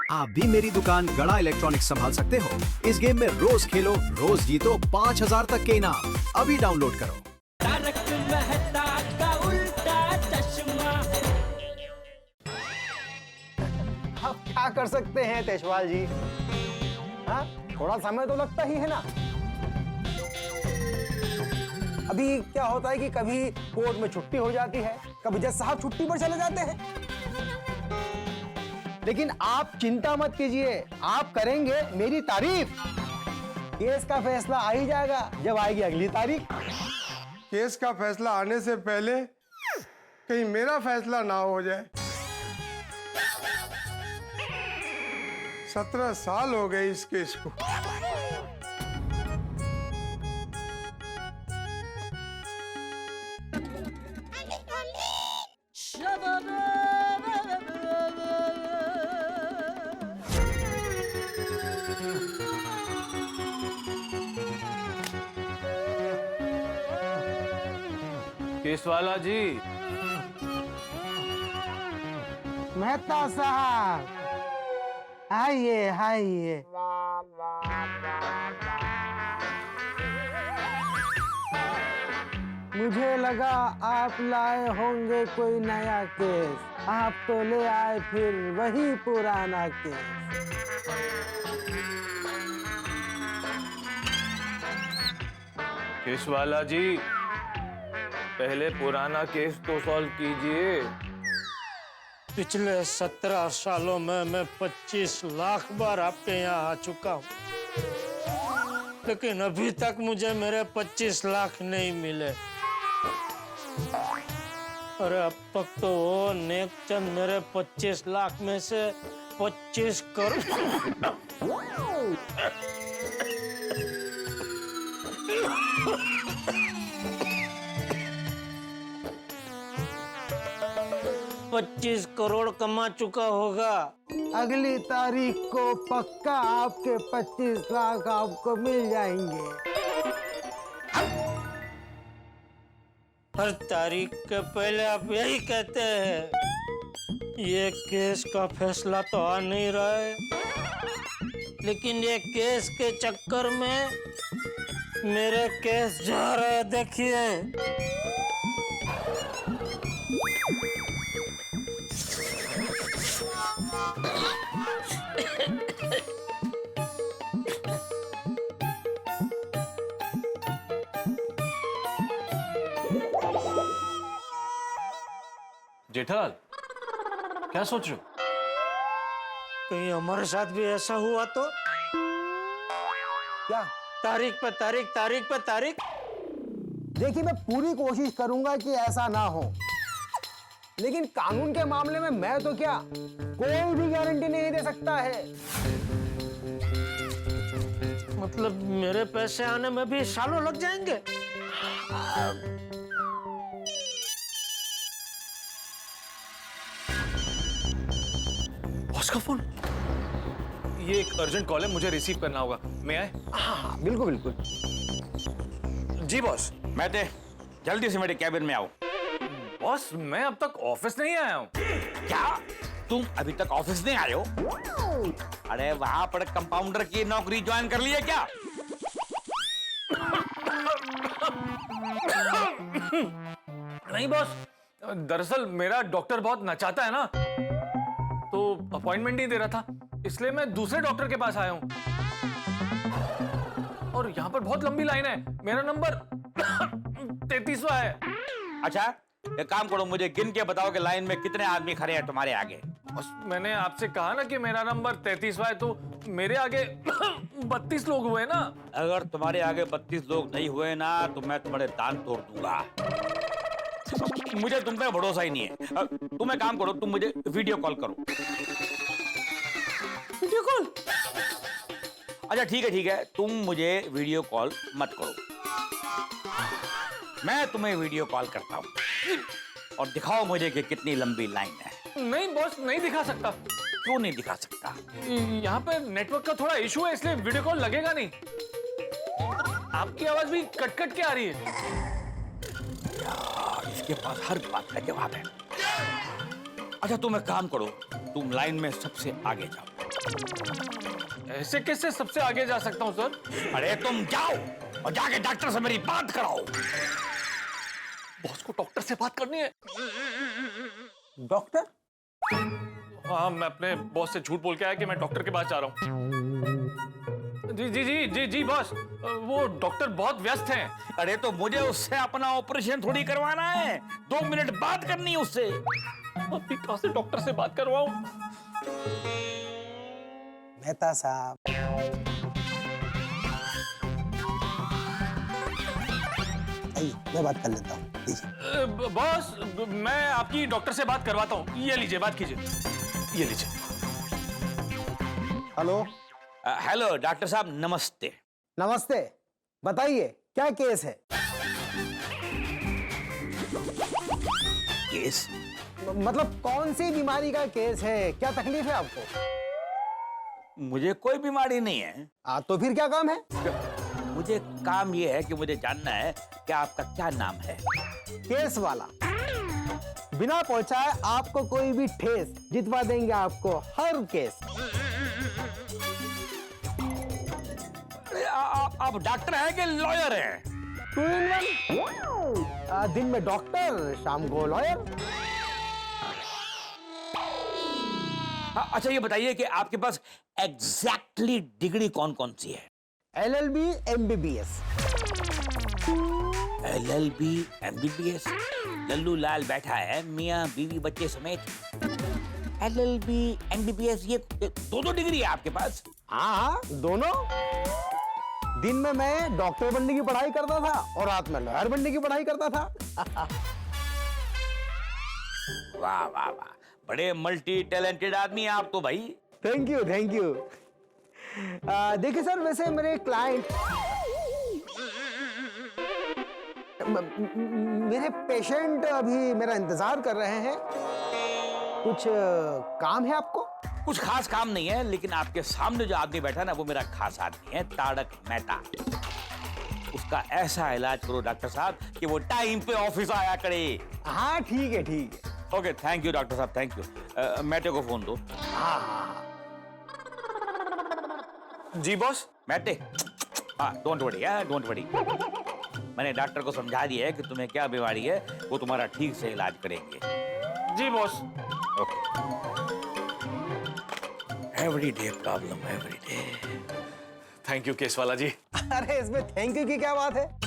आप भी मेरी दुकान गड़ा इलेक्ट्रॉनिक्स संभाल सकते हो। इस गेम में रोज खेलो, रोज जीतो 5000 तक के इनाम। अभी डाउनलोड करो। तारक मेहता का उल्टा चश्मा। आप क्या कर सकते हैं तेजपाल जी? हाँ, थोड़ा समय तो लगता ही है ना। अभी क्या होता है कि कभी कोर्ट में छुट्टी हो जाती है, कभी जज साहब छुट्टी पर चले जाते हैं। लेकिन आप चिंता मत कीजिए, आप करेंगे मेरी तारीफ। केस का फैसला आ ही जाएगा जब आएगी अगली तारीख। केस का फैसला आने से पहले कहीं मेरा फैसला ना हो जाए। 17 साल हो गए इस केस को। केसवाला जी, मेहता साहब, आइए आइए। मुझे लगा आप लाए होंगे कोई नया केस, आप तो ले आए फिर वही पुराना केस। केसवाला जी, पहले पुराना केस तो सॉल्व कीजिए। पिछले 17 सालों में मैं 25 लाख बार आपके यहाँ आ चुका हूँ, लेकिन अभी तक मुझे मेरे 25 लाख नहीं मिले। अरे अब तक तो वो नेकचंद मेरे 25 लाख में से 25 करोड़ 25 करोड़ कमा चुका होगा। अगली तारीख को पक्का आपके 25 लाख आपको मिल जाएंगे। हर तारीख के पहले आप यही कहते हैं। ये केस का फैसला तो आ नहीं रहा है, लेकिन ये केस के चक्कर में मेरे केस जा रहे हैं, देखिए। जेठालाल, क्या सोच रहे हो? कहीं हमारे साथ भी ऐसा हुआ तो? क्या? तारीख पे तारीख, तारीख पे तारीख। देखिए, मैं पूरी कोशिश करूंगा कि ऐसा ना हो, लेकिन कानून के मामले में मैं तो क्या, कोई भी गारंटी नहीं दे सकता है। मतलब मेरे पैसे आने में भी सालों लग जाएंगे? बॉस का फोन। ये एक अर्जेंट कॉल है, मुझे रिसीव करना होगा। मैं आए? हाँ, बिल्कुल बिल्कुल। जी बॉस, मैं थे, जल्दी से मेरे कैबिन में आओ। बॉस, मैं अब तक ऑफिस नहीं आया हूँ। क्या तुम अभी तक ऑफिस नहीं आए हो? अरे वहां पर कंपाउंडर की नौकरी ज्वाइन कर ली है क्या? नहीं बॉस, दरअसल मेरा डॉक्टर बहुत नचाता है ना, तो अपॉइंटमेंट नहीं दे रहा था, इसलिए मैं दूसरे डॉक्टर के पास आया हूँ। और यहाँ पर बहुत लंबी लाइन है, मेरा नंबर 33वां है। अच्छा, एक काम करो, मुझे गिन के बताओ कि लाइन में कितने आदमी खड़े हैं तुम्हारे आगे। बस मैंने आपसे कहा ना कि मेरा नंबर 33वां है, तो मेरे आगे 32 लोग हुए ना। अगर तुम्हारे आगे 32 लोग नहीं हुए ना, तो मैं तुम्हारे दांत तोड़ दूंगा। मुझे तुम पे भरोसा ही नहीं है। तुम एक काम करो, तुम मुझे वीडियो कॉल करो। Video call? अच्छा ठीक है, तुम मुझे वीडियो कॉल मत करो, मैं तुम्हें वीडियो कॉल करता हूँ। और दिखाओ मुझे कि कितनी लंबी लाइन है। नहीं बॉस, नहीं दिखा सकता। क्यों नहीं दिखा सकता? यहाँ पे नेटवर्क का थोड़ा इशू है, इसलिए वीडियो कॉल लगेगा नहीं। आपकी आवाज भी कट कट के आ रही है। यार, इसके पास हर बात का जवाब है। अच्छा तुम एक काम करो, तुम लाइन में सबसे आगे जाओ। ऐसे कैसे सबसे आगे जा सकता हूँ सर? अरे तुम जाओ और जाके डॉक्टर से मेरी बात कराओ। बॉस को डॉक्टर से बात करनी है। डॉक्टर? हाँ, मैं अपने बॉस से झूठ बोल के आया कि मैं डॉक्टर के पास जा रहा हूँ। जी जी जी जी जी बॉस, वो डॉक्टर बहुत व्यस्त हैं। अरे तो मुझे उससे अपना ऑपरेशन थोड़ी करवाना है, 2 मिनट बात करनी है उससे। अभी कहाँ से डॉक्टर से बात करवाऊं? मेहता साहब, आइए मैं बात कर लेता हूँ, लीजिए। बॉस, मैं आपकी डॉक्टर से बात करवाता हूँ। ये लीजिए, बात कीजिए। ये लीजिए। हेलो। हेलो डॉक्टर साहब, नमस्ते। नमस्ते, बताइए क्या केस है? केस? मतलब कौन सी बीमारी का केस है, क्या तकलीफ है आपको? मुझे कोई बीमारी नहीं है। तो फिर क्या काम है? मुझे काम ये है कि मुझे जानना है कि आपका क्या नाम है। केस वाला। बिना पहुंचाए आपको कोई भी ठेस जितवा देंगे, आपको हर केस। आप डॉक्टर हैं कि लॉयर हैं? 2 in 1। दिन में डॉक्टर, शाम को लॉयर। अच्छा ये बताइए कि आपके पास एग्जैक्टली डिग्री कौन कौन सी है? LLB MBBS। LLB MBBS? Lallu लाल बैठा है, मियाँ बीवी बच्चे समेत। LLB MBBS ये 2 डिग्री है आपके पास? हाँ, दोनों। दिन में मैं डॉक्टर बनने की पढ़ाई करता था और रात में लॉयर बनने की पढ़ाई करता था। वाह वाह वाह, बड़े मल्टी टैलेंटेड आदमी हैं आप तो भाई। Thank you, thank you. देखिए सर, वैसे मेरे क्लाइंट, मेरे पेशेंट अभी मेरा इंतजार कर रहे हैं। कुछ काम है आपको? कुछ खास काम नहीं है, लेकिन आपके सामने जो आदमी बैठा ना, वो मेरा खास आदमी है, तारक मेहता। उसका ऐसा इलाज करो डॉक्टर साहब कि वो टाइम पे ऑफिस आया करे। हाँ ठीक है, ठीक है। ओके, थैंक यू डॉक्टर साहब, थैंक यू। मेटे को फोन दो। जी बॉस। मेटे, हाँ, डोंट वरी, डोंट वरी। मैंने डॉक्टर को समझा दिया है कि तुम्हें क्या बीमारी है, वो तुम्हारा ठीक से इलाज करेंगे। जी boss. Okay. Everyday problem, everyday. Thank you case वाला जी। अरे इसमें थैंक यू की क्या बात है?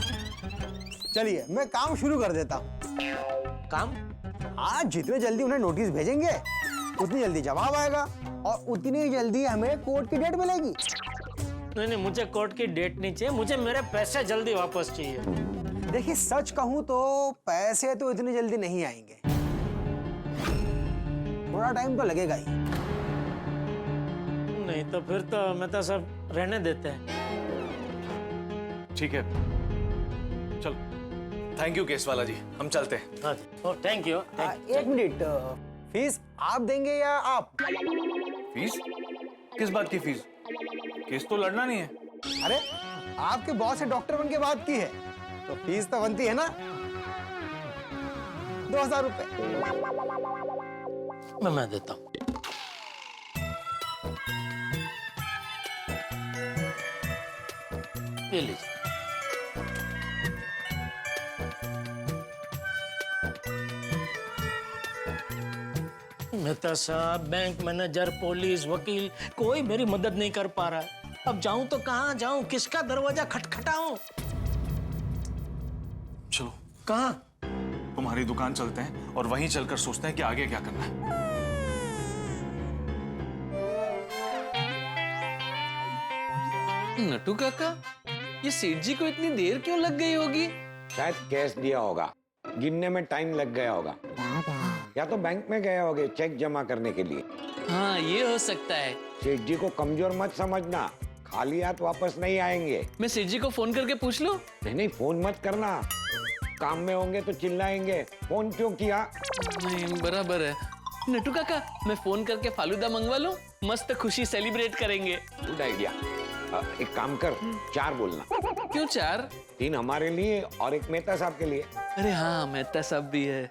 चलिए मैं काम शुरू कर देता हूँ। काम? हाँ, जितने जल्दी उन्हें नोटिस भेजेंगे उतनी जल्दी जवाब आएगा और उतनी जल्दी हमें कोर्ट की डेट मिलेगी। नहीं नहीं, मुझे कोर्ट की डेट नहीं चाहिए, मुझे मेरे पैसे जल्दी वापस चाहिए। देखिए सच कहूं तो पैसे तो इतनी जल्दी नहीं आएंगे, थोड़ा टाइम तो लगेगा ही। नहीं तो फिर तो मेहता साहब रहने देते हैं। ठीक है, चल। थैंक यू केस वाला जी, हम चलते हैं। हाँ, थैंक यू। एक मिनट, फीस आप देंगे या आप? फीस? किस बात की फीस? केस तो लड़ना नहीं है। अरे आपके बॉस से डॉक्टर बन के बात की है तो फीस तो बनती है ना। 2000 रुपए। मैं देता हूँ। ये लीजिए। मेहता साहब, बैंक मैनेजर, पुलिस, वकील, कोई मेरी मदद नहीं कर पा रहा है। अब जाऊं तो कहाँ जाऊं, किसका दरवाजा खटखटाऊं? चलो कहाँ? तुम्हारी दुकान चलते हैं और वहीं चलकर सोचते हैं कि आगे क्या करना है। नटू काका, ये सेठ जी को इतनी देर क्यों लग गई होगी? शायद कैश दिया होगा, गिनने में टाइम लग गया होगा, या तो बैंक में गए होंगे चेक जमा करने के लिए। हाँ, ये हो सकता है। सेठ जी को कमजोर मत समझना, खाली हाथ वापस नहीं आएंगे। मैं सेठ जी को फोन करके पूछ लूं? नहीं नहीं, फोन मत करना, काम में होंगे तो चिल्लाएंगे, फोन क्यों किया? नहीं, बराबर है। नटू काका, मैं फोन करके फालूदा मंगवा लूं? मस्त खुशी सेलिब्रेट करेंगे। Good idea. एक काम कर, 4 बोलना। क्यों 4? 3 हमारे लिए और एक मेहता साहब के लिए। अरे हाँ, मेहता साहब भी है।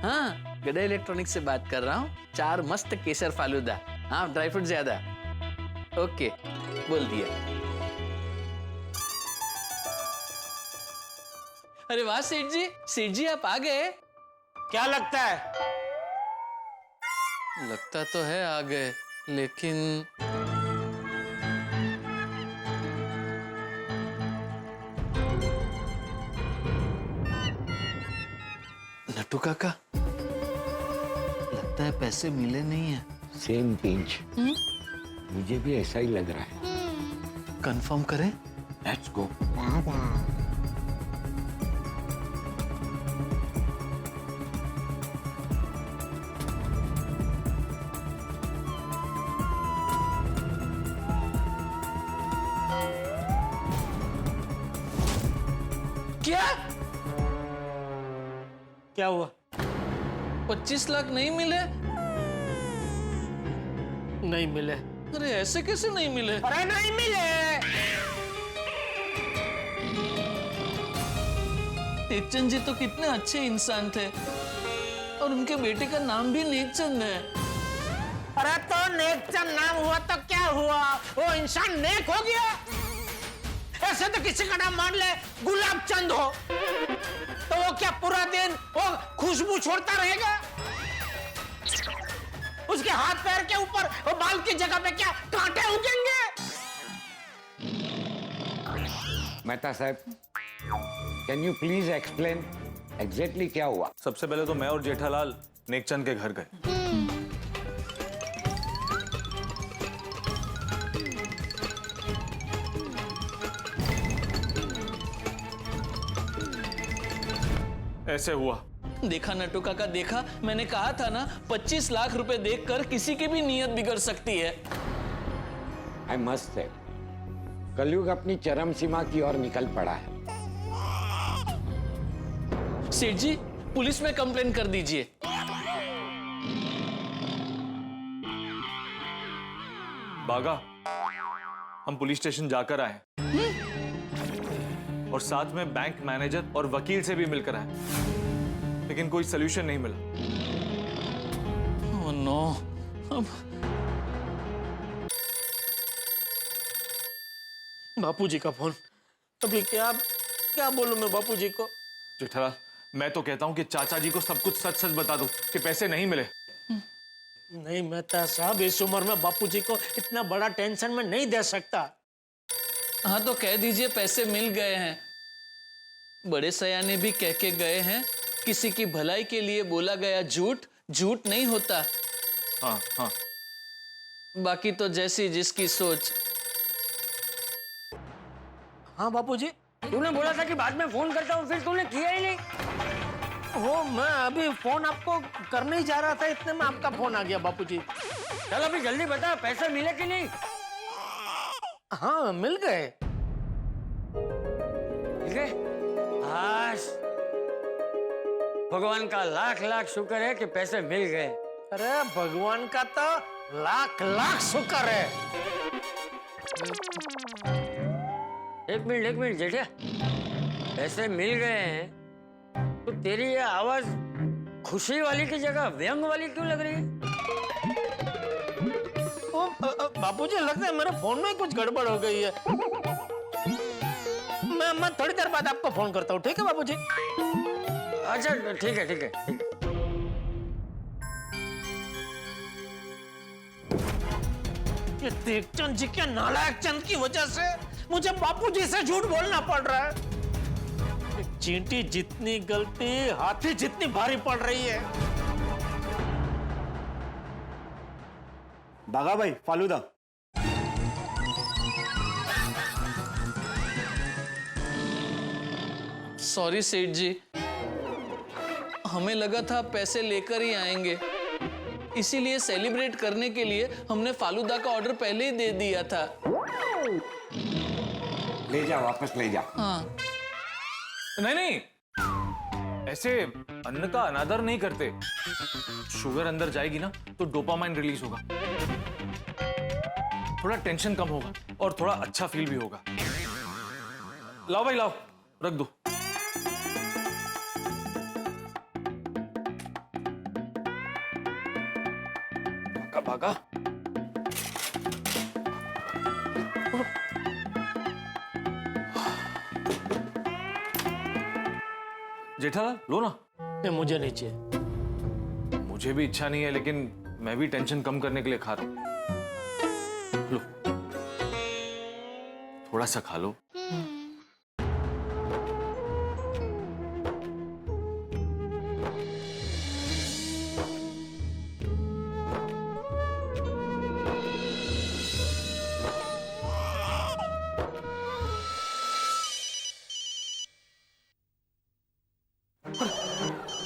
हाँ, गड़ा इलेक्ट्रॉनिक्स से बात कर रहा हूँ। 4 मस्त केसर फालूदा। हाँ, ड्राई फ्रूट ज्यादा। ओके, बोल दिया। अरे वाह सेठ जी आप आ गए। क्या लगता है? लगता तो है आ गए, लेकिन नट्टू काका, लगता है पैसे मिले नहीं है। Same pinch. मुझे भी ऐसा ही लग रहा है। कंफर्म करें? Let's go. क्या? क्या हुआ? 25 लाख नहीं मिले? नहीं मिले। अरे ऐसे कैसे नहीं मिले? अरे नहीं मिले। नेकचंद जी तो कितने अच्छे इंसान थे, और उनके बेटे का नाम भी नेकचंद है। अरे तो नेकचंद नाम हुआ तो क्या हुआ? वो इंसान नेक हो गया। ऐसे तो किसी का नाम मान ले गुलाब चंद हो, तो वो क्या पूरा दिन वो खुशबू छोड़ता रहेगा? उसके हाथ पैर के ऊपर वो बाल की जगह पे क्या कांटे उगेंगे? मेहता साहब, can you please explain exactly क्या हुआ? सबसे पहले तो मैं और जेठालाल नेकचंद के घर गए। ऐसे हुआ। देखा नट्टू काका, देखा, मैंने कहा था ना, 25 लाख रुपए देखकर किसी की भी नीयत बिगड़ सकती है। आई मस्ट से कलयुग अपनी चरम सीमा की ओर निकल पड़ा है। सेठ जी, पुलिस में कंप्लेन कर दीजिए। बागा, हम पुलिस स्टेशन जाकर आए और साथ में बैंक मैनेजर और वकील से भी मिलकर आए, लेकिन कोई सलूशन नहीं मिला। ओह नो, बापूजी का फोन। अभी क्या क्या बोलूं मैं बापूजी को? जेठालाल, मैं तो कहता हूं कि चाचा जी को सब कुछ सच सच बता दो कि पैसे नहीं मिले। नहीं मेहता साहब, इस उम्र में बापूजी को इतना बड़ा टेंशन में नहीं दे सकता। हाँ तो कह दीजिए पैसे मिल गए हैं। बड़े सयाने भी कह के गए हैं, किसी की भलाई के लिए बोला गया झूठ झूठ नहीं होता। हाँ हाँ, बाकी तो जैसी जिसकी सोच। हाँ बापूजी, तूने बोला था कि बाद में फोन करता हूँ, फिर तूने किया ही नहीं। वो मैं अभी फोन आपको करने ही जा रहा था, इतने में आपका फोन आ गया बापूजी। चल अभी जल्दी बता, पैसे मिले कि नहीं? हाँ मिल गए। मिल गए? भगवान का लाख लाख शुक्र है कि पैसे मिल गए। अरे भगवान का तो लाख लाख शुक्र है। एक मिनट जेठा, पैसे मिल गए हैं तो तेरी ये आवाज खुशी वाली की जगह व्यंग वाली क्यों लग रही है? बापूजी, लगता है मेरे फोन में कुछ गड़बड़ हो गई है। मैं थोड़ी देर बाद आपको फोन करता हूँ, ठीक है बापूजी? अच्छा ठीक है। ये देखचंद जी के नालायक चंद की वजह से मुझे बापूजी से झूठ बोलना पड़ रहा है। चींटी जितनी गलती हाथी जितनी भारी पड़ रही है। बागा भाई, फालूदा। सॉरी सेठ जी, हमें लगा था पैसे लेकर ही आएंगे, इसीलिए सेलिब्रेट करने के लिए हमने फालूदा का ऑर्डर पहले ही दे दिया था। ले जा, वापस ले जा। हाँ। नहीं, ऐसे अन्न का अनादर नहीं करते। शुगर अंदर जाएगी ना तो डोपामाइन रिलीज होगा, थोड़ा टेंशन कम होगा और थोड़ा अच्छा फील भी होगा। लाओ भाई लाओ, रख दो। भागा। जेठालाल लो ना। ये मुझे नहीं चाहिए। मुझे भी इच्छा नहीं है, लेकिन मैं भी टेंशन कम करने के लिए खा रहा हूं। लो, थोड़ा सा खा लो।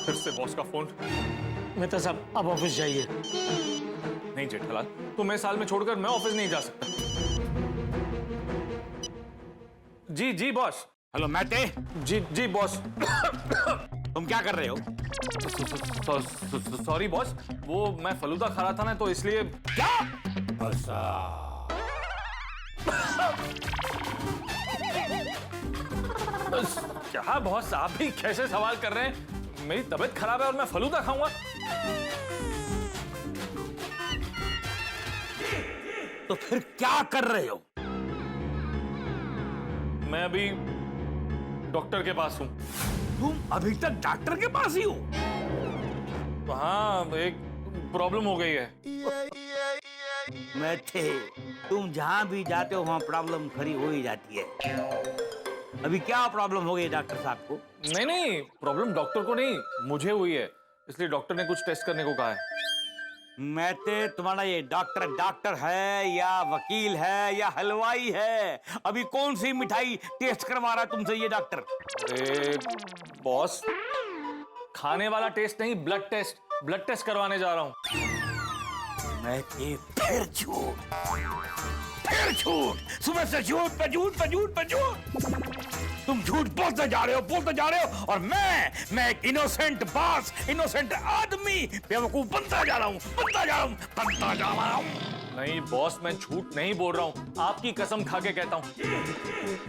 फिर से बॉस का फोन। मेहता साहब आप ऑफिस जाइए। नहीं जेठालाल, तुम्हें साल में छोड़कर मैं ऑफिस नहीं जा सकता। जी जी बॉस। हेलो मैते, जी जी बॉस। तुम क्या कर रहे हो? सॉरी बॉस, वो मैं फलूदा खा रहा था ना, तो इसलिए। क्या? क्या बॉस, आप भी कैसे सवाल कर रहे हैं? मेरी तबीयत खराब है और मैं फलूदा खाऊंगा? तो फिर क्या कर रहे हो? मैं अभी डॉक्टर के पास हूं। तुम अभी तक डॉक्टर के पास ही हो? हाँ, एक प्रॉब्लम हो गई है। मैथे, तुम जहां भी जाते हो वहां प्रॉब्लम खड़ी हो ही जाती है। अभी क्या प्रॉब्लम हो गई डॉक्टर साहब को? नहीं नहीं, प्रॉब्लम डॉक्टर को नहीं, मुझे हुई है, इसलिए डॉक्टर ने कुछ टेस्ट करने को कहा है। मैथे, तुम्हारा ये डॉक्टर है या वकील है या हलवाई है? अभी कौन सी मिठाई टेस्ट करवा रहा है तुमसे ये डॉक्टर? अरे बॉस, खाने वाला टेस्ट नहीं, ब्लड टेस्ट करवाने जा रहा हूं। मैथे, फिर झूठ, सुबह से झूठ पे झूठ। तुम झूठ बोलते जा रहे हो और मैं एक इनोसेंट बॉस, इनोसेंट आदमी बेवकूफ बनता जा रहा हूं। नहीं बॉस, मैं झूठ नहीं बोल रहा हूं, आपकी कसम खा के कहता हूं।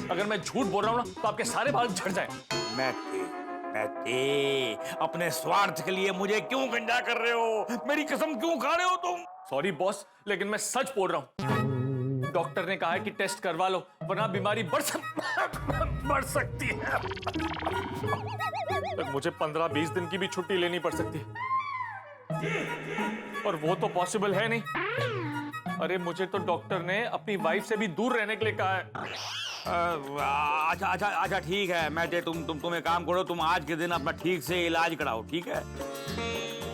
अगर मैं झूठ बोल रहा हूं ना, तो आपके सारे बाल झड़ जाए। मैथे, अपने स्वार्थ के लिए मुझे क्यों गंजा कर रहे हो? मेरी कसम क्यों खा रहे हो तुम? सॉरी बॉस, लेकिन मैं सच बोल रहा हूं। डॉक्टर ने कहा है कि टेस्ट करवा लो, वरना बीमारी बढ़ सकती है। मुझे 15-20 दिन की भी छुट्टी लेनी पड़ सकती है, और वो तो पॉसिबल है नहीं। अरे मुझे तो डॉक्टर ने अपनी वाइफ से भी दूर रहने के लिए कहा है। अच्छा ठीक है मैथे, तुम एक काम करो, तुम आज के दिन अपना ठीक से इलाज कराओ, ठीक है?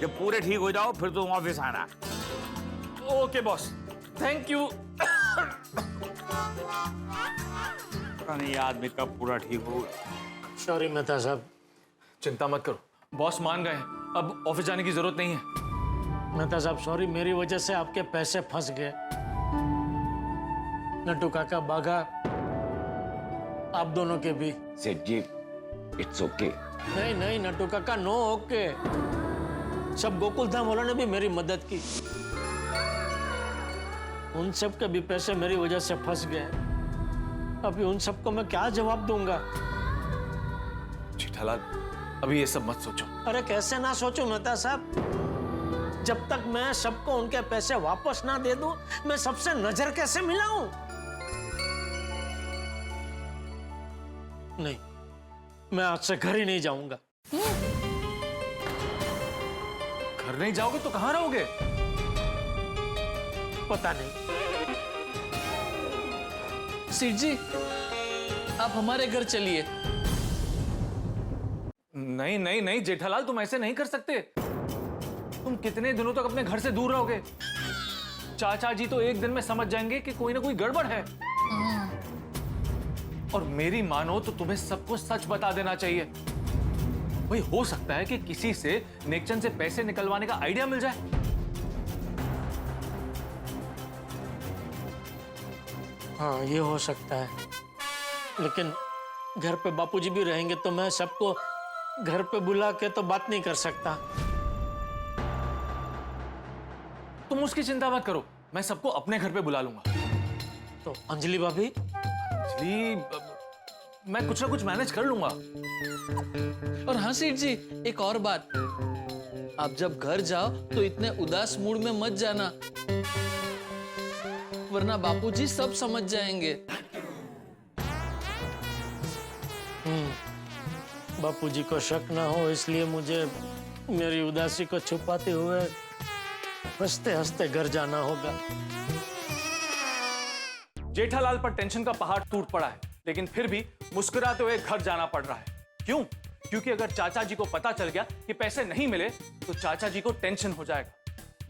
जब पूरे ठीक हो जाओ फिर तुम ऑफिस आना। Okay boss, thank you. नहीं आदमी कब पूरा ठीक हो। सॉरी मेहता साहब। चिंता मत करो, बॉस मान गए हैं, अब ऑफिस जाने की जरूरत नहीं है। मेहता साहब सॉरी, मेरी वजह से आपके पैसे फंस गए। नट्टू काका, बाघा, आप दोनों के भी। सेठ जी, इट्स ओके। नहीं नट्टू काका, नो ओके। सब गोकुल धाम वालों ने भी मेरी मदद की, उन सब के भी पैसे मेरी वजह से फंस गए। अभी उन सबको मैं क्या जवाब दूंगा? जेठालाल, अभी ये सब मत सोचो। अरे कैसे ना सोचूं मेहता साहब? जब तक मैं सबको उनके पैसे वापस ना दे दूं, मैं सबसे नजर कैसे मिलाऊं? नहीं, मैं आज से घर ही नहीं जाऊंगा। घर नहीं जाओगे तो कहां रहोगे? पता नहीं। सेठ जी, आप हमारे घर चलिए। नहीं जेठालाल, तुम ऐसे नहीं कर सकते। तुम कितने दिनों तक अपने घर से दूर रहोगे? चाचा जी तो एक दिन में समझ जाएंगे कि कोई ना कोई गड़बड़ है। और मेरी मानो तो तुम्हें सब कुछ सच बता देना चाहिए। भाई, हो सकता है कि किसी से नेकचंद से पैसे निकलवाने का आइडिया मिल जाए। हाँ, ये हो सकता है, लेकिन घर पे बापूजी भी रहेंगे तो मैं सबको घर पे बुला के तो बात नहीं कर सकता। तुम उसकी चिंता मत करो, मैं सबको अपने घर पे बुला लूंगा। तो अंजलि भाभी? जी, मैं कुछ ना कुछ मैनेज कर लूंगा। और हाँ सेठ जी, एक और बात, आप जब घर जाओ तो इतने उदास मूड में मत जाना, वरना बापूजी सब समझ जाएंगे। बापूजी को शक ना हो इसलिए मुझे मेरी उदासी को छुपाते हुए हंसते हंसते घर जाना होगा। जेठालाल पर टेंशन का पहाड़ टूट पड़ा है, लेकिन फिर भी मुस्कुराते हुए घर जाना पड़ रहा है। क्यों? क्योंकि अगर चाचा जी को पता चल गया कि पैसे नहीं मिले तो चाचा जी को टेंशन हो जाएगा।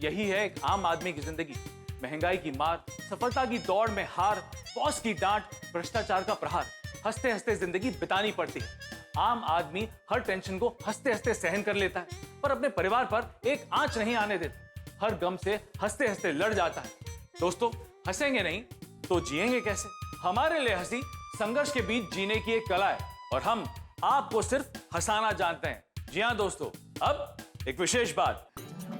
यही है एक आम आदमी की जिंदगी। महंगाई की मार, सफलता की दौड़ में हार, बॉस की डांट, भ्रष्टाचार का प्रहार, हंसते हंसते जिंदगी बितानी पड़ती है। आम आदमी हर टेंशन को हंसते हंसते सहन कर लेता है, पर अपने परिवार पर एक आंच नहीं आने देता। हर गम से हंसते हंसते लड़ जाता है। दोस्तों, हंसेंगे नहीं तो जिएंगे कैसे? हमारे लिए हंसी संघर्ष के बीच जीने की एक कला है और हम आपको सिर्फ हंसाना जानते हैं। जी हाँ दोस्तों, अब एक विशेष बात।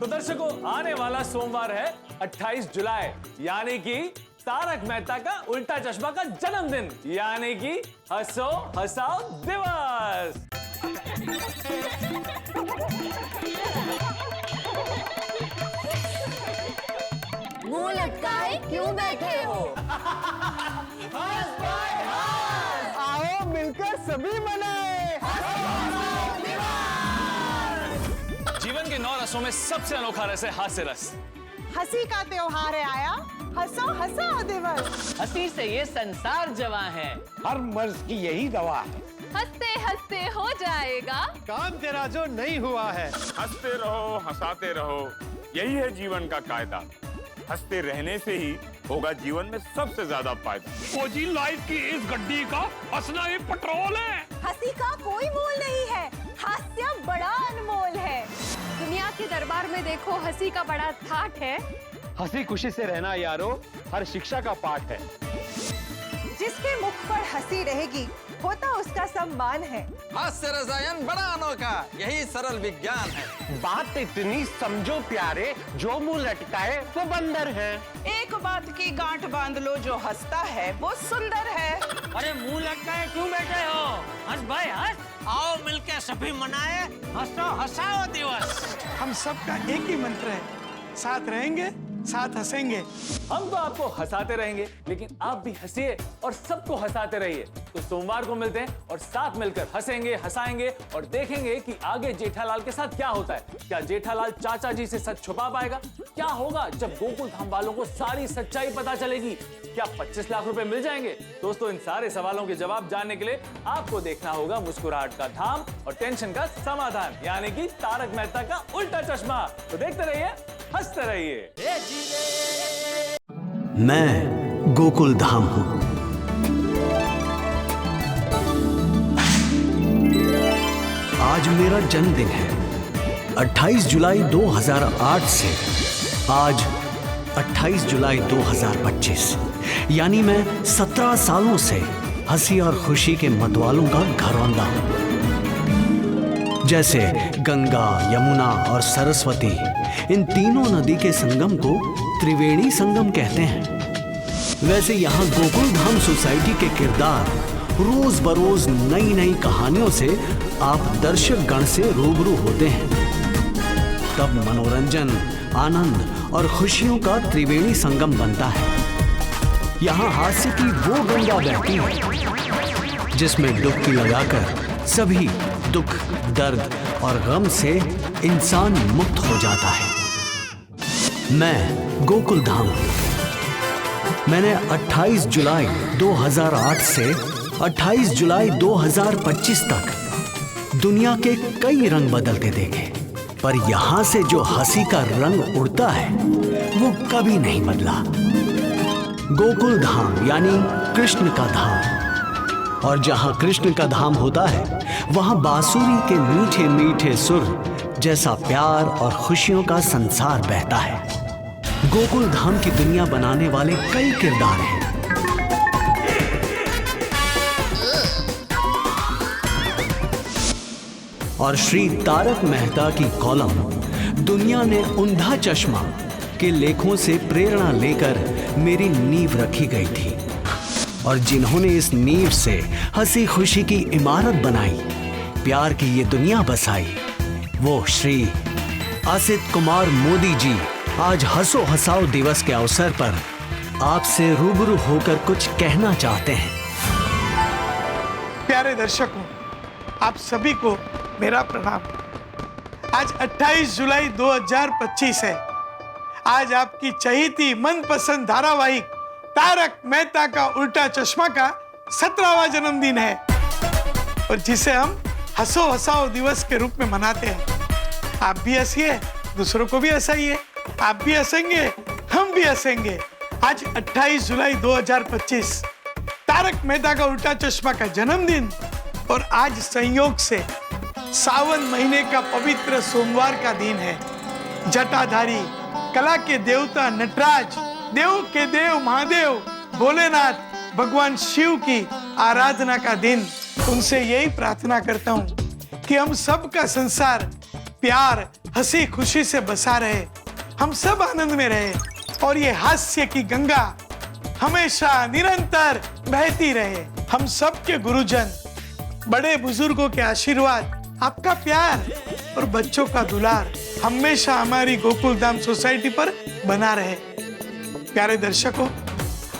तो दर्शकों, आने वाला सोमवार है 28 जुलाई, यानी कि तारक मेहता का उल्टा चश्मा का जन्मदिन, यानी कि हंसो हंसाओ दिवस। मुंह लटकाए क्यों बैठे हो? आओ मिलकर सभी मनाएं। जीवन के 9 रसों में सबसे अनोखा रस है हास्य रस। हंसी का त्योहार है आया, हंसो हंसाओ दिवस। हंसी से ये संसार जवां है। हर मर्ज की यही दवा है। हंसते हंसते हो जाएगा काम तेरा जो नहीं हुआ है। हंसते रहो, हंसाते रहो, यही है जीवन का कायदा। हंसते रहने से ही होगा जीवन में सबसे ज्यादा फायदा। ओजी लाइफ की इस गड्डी का हंसना ही पेट्रोल है। हंसी का कोई मोल नहीं है, हास्य बड़ा अनमोल है। दुनिया के दरबार में देखो हंसी का बड़ा ठाठ है। हंसी खुशी से रहना यारो हर शिक्षा का पाठ है। जिसके मुख पर हंसी रहेगी होता उसका सम्मान है। हास्य रसायन बड़ा अनोखा, यही सरल विज्ञान है। बात इतनी समझो प्यारे, जो मुंह लटकाए वो बंदर है। एक बात की गांठ बांध लो, जो हंसता है वो सुंदर है। अरे मुंह लटकाए क्यों बैठे हो? हंस भाई हंस। आओ मिलके सभी मनाए हंसो हंसाओ दिवस। हम सबका एक ही मंत्र है, साथ रहेंगे साथ हंसेंगे। हम तो आपको हंसाते रहेंगे, लेकिन आप भी हंसिए और सबको हंसाते रहिए। तो सोमवार को मिलते हैं और साथ मिलकर हंसेंगे, हंसाएंगे और देखेंगे कि आगे जेठालाल के साथ क्या होता है। क्या जेठालाल चाचा जी से सच छुपा पाएगा? क्या होगा जब गोकुल धाम वालों को सारी सच्चाई पता चलेगी? क्या 25 लाख रुपए मिल जाएंगे? दोस्तों, इन सारे सवालों के जवाब जानने के लिए आपको देखना होगा मुस्कुराहट का धाम और टेंशन का समाधान, यानी कि तारक मेहता का उल्टा चश्मा। तो देखते रहिए, हंसते रहिए। मैं गोकुल धाम हूं। आज मेरा जन्मदिन है। 28 जुलाई 2008 से आज 28 जुलाई 2025, यानी मैं 17 सालों से हंसी और खुशी के मतवालों का घरौंदा हूं। जैसे गंगा, यमुना और सरस्वती, इन तीनों नदी के संगम को त्रिवेणी संगम कहते हैं। वैसे यहाँ गोकुल धाम सोसाइटी के किरदार रोज बरोज नई नई कहानियों से आप दर्शक गण से रूबरू होते हैं। तब मनोरंजन, आनंद और खुशियों का त्रिवेणी संगम बनता है। यहाँ हास्य की वो गंगा बहती है जिसमें डुबकी लगाकर सभी दुख, दर्द और गम से इंसान मुक्त हो जाता है। मैं गोकुल धाम हूं। मैंने 28 जुलाई 2008 से 28 जुलाई 2025 तक दुनिया के कई रंग बदलते देखे, पर यहां से जो हंसी का रंग उड़ता है वो कभी नहीं बदला। गोकुल धाम यानी कृष्ण का धाम, और जहां कृष्ण का धाम होता है वहां बांसुरी के मीठे मीठे सुर जैसा प्यार और खुशियों का संसार बहता है। गोकुल धाम की दुनिया बनाने वाले कई किरदार हैं। और श्री तारक मेहता की कॉलम दुनिया ने उंधा चश्मा के लेखों से प्रेरणा लेकर मेरी नींव रखी गई थी, और जिन्होंने इस नींव से हंसी खुशी की इमारत बनाई, प्यार की ये दुनिया बसाई, वो श्री असित कुमार मोदी जी आज हंसो हंसाओ दिवस के अवसर पर आपसे रूबरू होकर कुछ कहना चाहते हैं। प्यारे दर्शकों, आप सभी को मेरा प्रणाम। आज 28 जुलाई 2025 है। आज आपकी चहेती मनपसंद धारावाहिक तारक मेहता का उल्टा चश्मा का 17वां जन्मदिन है और जिसे हम हंसो हंसाओ दिवस के रूप में मनाते हैं। आप भी हंसिए, दूसरों को भी हंसाइए। आप भी हंसेंगे, हम भी हंसेंगे। आज 28 जुलाई 2025 तारक मेहता का उल्टा चश्मा का जन्मदिन और आज संयोग से सावन महीने का पवित्र सोमवार का दिन है। जटाधारी कला के देवता नटराज, देव के देव महादेव भोलेनाथ भगवान शिव की आराधना का दिन। उनसे यही प्रार्थना करता हूँ कि हम सब का संसार प्यार हंसी खुशी से बसा रहे, हम सब आनंद में रहे और ये हास्य की गंगा हमेशा निरंतर बहती रहे। हम सब के गुरुजन, बड़े बुजुर्गों के आशीर्वाद, आपका प्यार और बच्चों का दुलार हमेशा हमारी गोकुल धाम सोसाइटी पर बना रहे। प्यारे दर्शकों,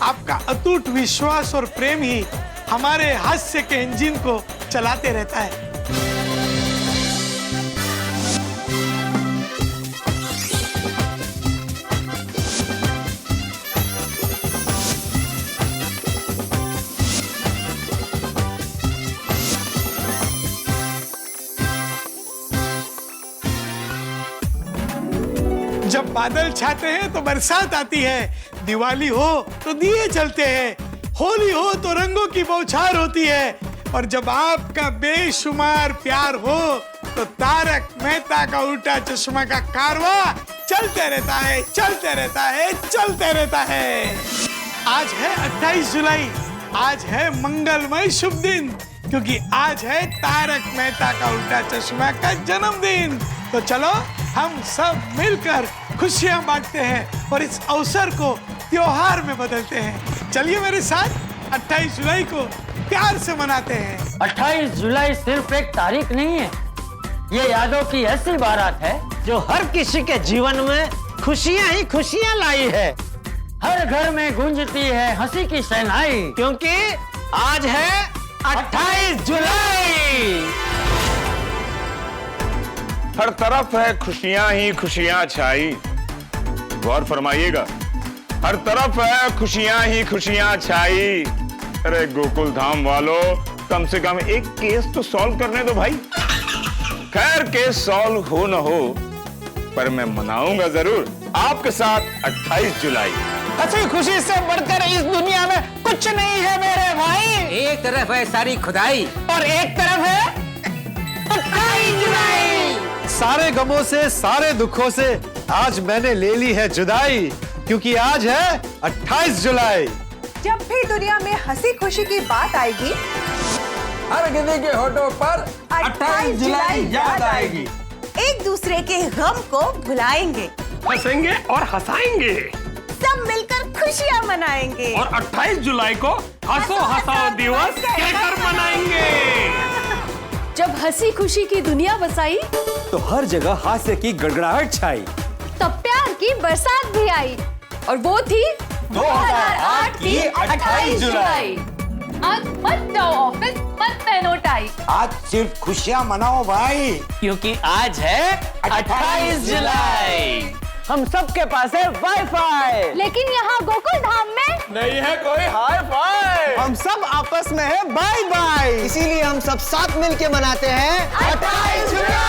आपका अटूट विश्वास और प्रेम ही हमारे हास्य के इंजन को चलाते रहता है। जब बादल छाते हैं तो बरसात आती है, दिवाली हो तो दिए जलते हैं, होली हो तो रंगों की बौछार होती है और जब आपका बेशुमार प्यार हो तो तारक मेहता का उल्टा चश्मा का कारवां चलते रहता है, चलते रहता है, चलते रहता है। आज है 28 जुलाई, आज है मंगलमय शुभ दिन, क्योंकि आज है तारक मेहता का उल्टा चश्मा का जन्मदिन। तो चलो हम सब मिलकर खुशियां बांटते हैं और इस अवसर को त्योहार में बदलते हैं। चलिए मेरे साथ 28 जुलाई को प्यार से मनाते हैं। 28 जुलाई सिर्फ एक तारीख नहीं है, ये यादों की ऐसी बारात है जो हर किसी के जीवन में खुशियां ही खुशियां लाई है। हर घर में गूंजती है हंसी की शहनाई, क्योंकि आज है 28 जुलाई। हर तरफ है खुशियां ही खुशियां छाई। गौर फरमाइएगा, हर तरफ है खुशियां ही खुशियां छाई। अरे गोकुल धाम वालों, कम से कम एक केस तो सॉल्व करने दो भाई। खैर केस सॉल्व हो न हो, पर मैं मनाऊंगा जरूर आपके साथ 28 जुलाई। हंसी खुशी से बढ़कर इस दुनिया में कुछ नहीं है मेरे भाई। एक तरफ है सारी खुदाई और एक तरफ है 28 जुलाई। सारे गमों से, सारे दुखों से आज मैंने ले ली है जुदाई, क्योंकि आज है 28 जुलाई। जब भी दुनिया में हंसी खुशी की बात आएगी, हर किसी के होठों पर 28 जुलाई याद आएगी। एक दूसरे के गम को भुलाएंगे, हंसेंगे और हंसाएंगे सब मिलकर खुशियां मनाएंगे और 28 जुलाई को हंसो हंसाओ दिवस कहकर मनाएंगे। जब हंसी खुशी की दुनिया बसाई तो हर जगह हास्य की गड़गड़ाहट छाई, तब प्यार की बरसात भी आई और वो थी 2008 की 28 जुलाई। आज मत जाओ ऑफिस, मत पहनो टाई, आज सिर्फ खुशियां मनाओ भाई, क्योंकि आज है 28 जुलाई। हम सब के पास है वाईफाई, लेकिन यहाँ गोकुल धाम में नहीं है कोई हाई फाई। हम सब आपस में है बाय बाय, इसीलिए हम सब साथ मिलके मनाते हैं 28 जुलाई।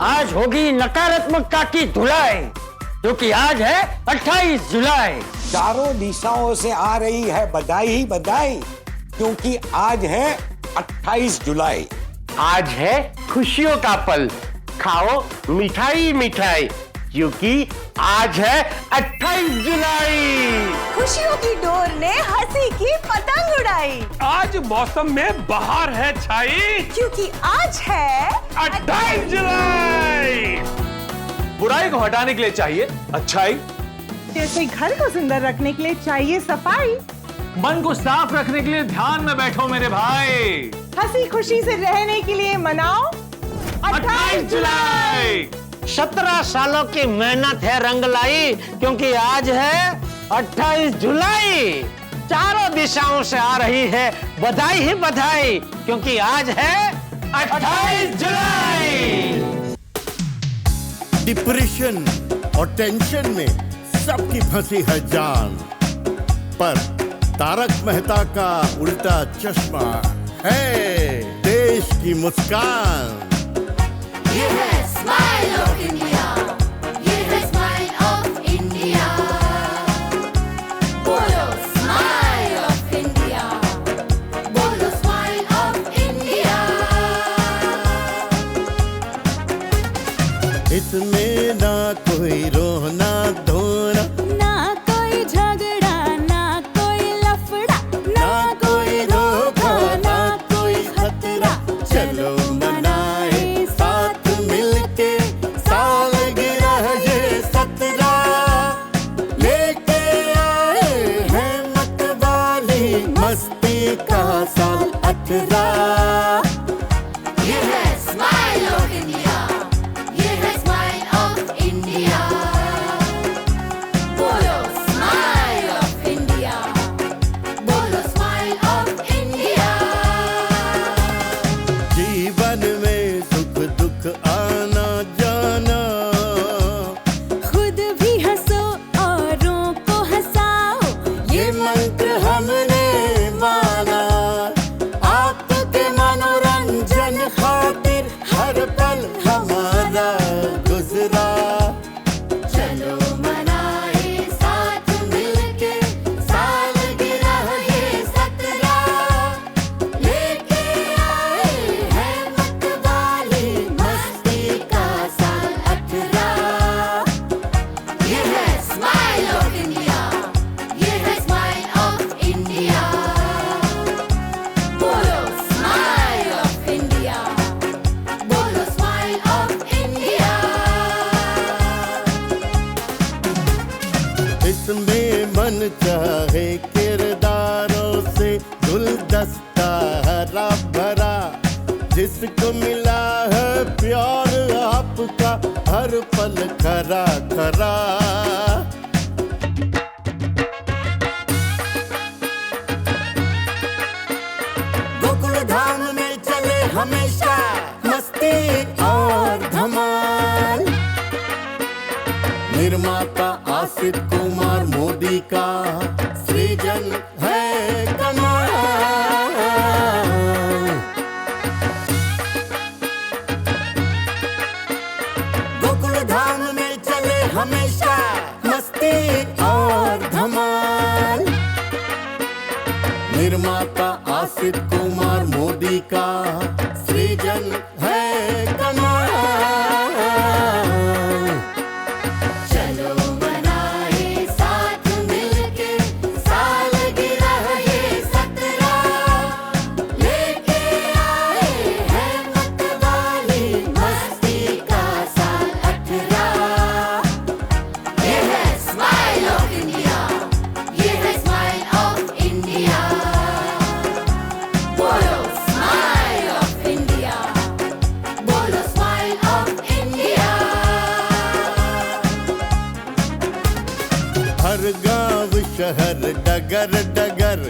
आज होगी नकारात्मकता की धुलाई, क्योंकि आज है 28 जुलाई। चारों दिशाओं से आ रही है बधाई ही बधाई, क्योंकि आज है 28 जुलाई। आज है खुशियों का पल, खाओ मिठाई मिठाई, क्योंकि आज है 28 जुलाई। खुशियों की डोर ने हंसी की पतंग उड़ाई, आज मौसम में बहार है छाई, क्योंकि आज है 28 जुलाई। बुराई को हटाने के लिए चाहिए अच्छाई, जैसे घर को सुंदर रखने के लिए चाहिए सफाई, मन को साफ रखने के लिए ध्यान में बैठो मेरे भाई। हंसी खुशी से रहने के लिए मनाओ 28 जुलाई। 17 सालों की मेहनत है रंग लाई, क्योंकि आज है 28 जुलाई। चारों दिशाओं से आ रही है बधाई ही बधाई, क्योंकि आज है 28 जुलाई। डिप्रेशन और टेंशन में सबकी फंसी है जान, पर तारक मेहता का उल्टा चश्मा है देश की मुस्कान। ये है स्माइल ऑफ इंडिया, ये है स्माइल ऑफ इंडिया। बोलो स्माइल ऑफ इंडिया, बोलो स्माइल ऑफ इंडिया। इसमें ना कोई रोना धोना, ना कोई झगड़ा, ना कोई लफड़ा, ना कोई धोखा, ना कोई खतरा। चलो मनाए साथ मिलके सालगिरह ये 17, लेके आए हैं मतवाली मस्ती का साल 18। ये है स्माइल ऑफ इंडिया, ये है स्माइल ऑफ इंडिया। बोलो स्माइल ऑफ इंडिया, बोलो स्माइल ऑफ इंडिया। जीवन में सुख दुख आना जाना, खुद भी हंसो औरों को हंसाओ, ये मंत्र हमने माना। आपके मनोरंजन खातिर हर पल हमारा गुजरा। चलो मनाए साथ मिलके सालगिरह ये 17, लेके आए हैं मतवाली मस्ती का साल 18। ये है स्माइल ऑफ इंडिया, ये है स्माइल ऑफ इंडिया। बोलो स्माइल ऑफ इंडिया, बोलो स्माइल ऑफ इंडिया। इसमें मन चाहे किरदारों से गुलदस्ता हरा भरा, जिसको मिला है प्यार आपका हर पल खरा खरा। गोकुल धाम में चले हमेशा मस्ती और धमाल। निर्माता आसिफ कुमार मोदी का सृजन है कमाल। गोकुल धाम में चले हमेशा मस्ती और धमाल। निर्माता आसिफ कुमार मोदी का सृजन है कमाल। चलो मनाए साथ मिलके सालगिरह ये 17, लेके आए हैं मतवाली मस्ती का साल 18। ये है स्माइल ऑफ इंडिया, ये है स्माइल ऑफ इंडिया। बोलो स्माइल ऑफ इंडिया, बोलो स्माइल ऑफ इंडिया। हर गांव शहर डगर डगर,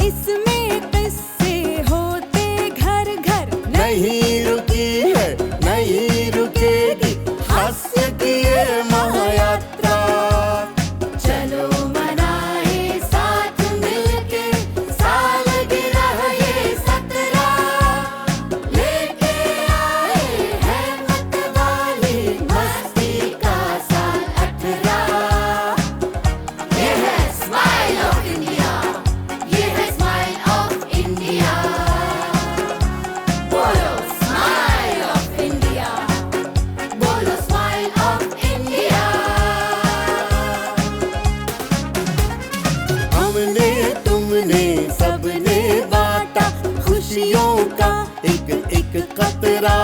इसमें किस्से होते घर घर। नहीं रुकी है नहीं रुकेगी हास्य की ये महायात्रा। चलो मनाए साथ मिलके सालगिरह ये 17, लेके आए हैं मतवाली मस्ती का साल 18। ये है स्माइल ऑफ इंडिया, ये है स्माइल ऑफ इंडिया। बोलो स्माइल ऑफ इंडिया, बोलो स्माइल ऑफ इंडिया। हमने तुमने सबने बांटा खुशियों का एक एक कतरा।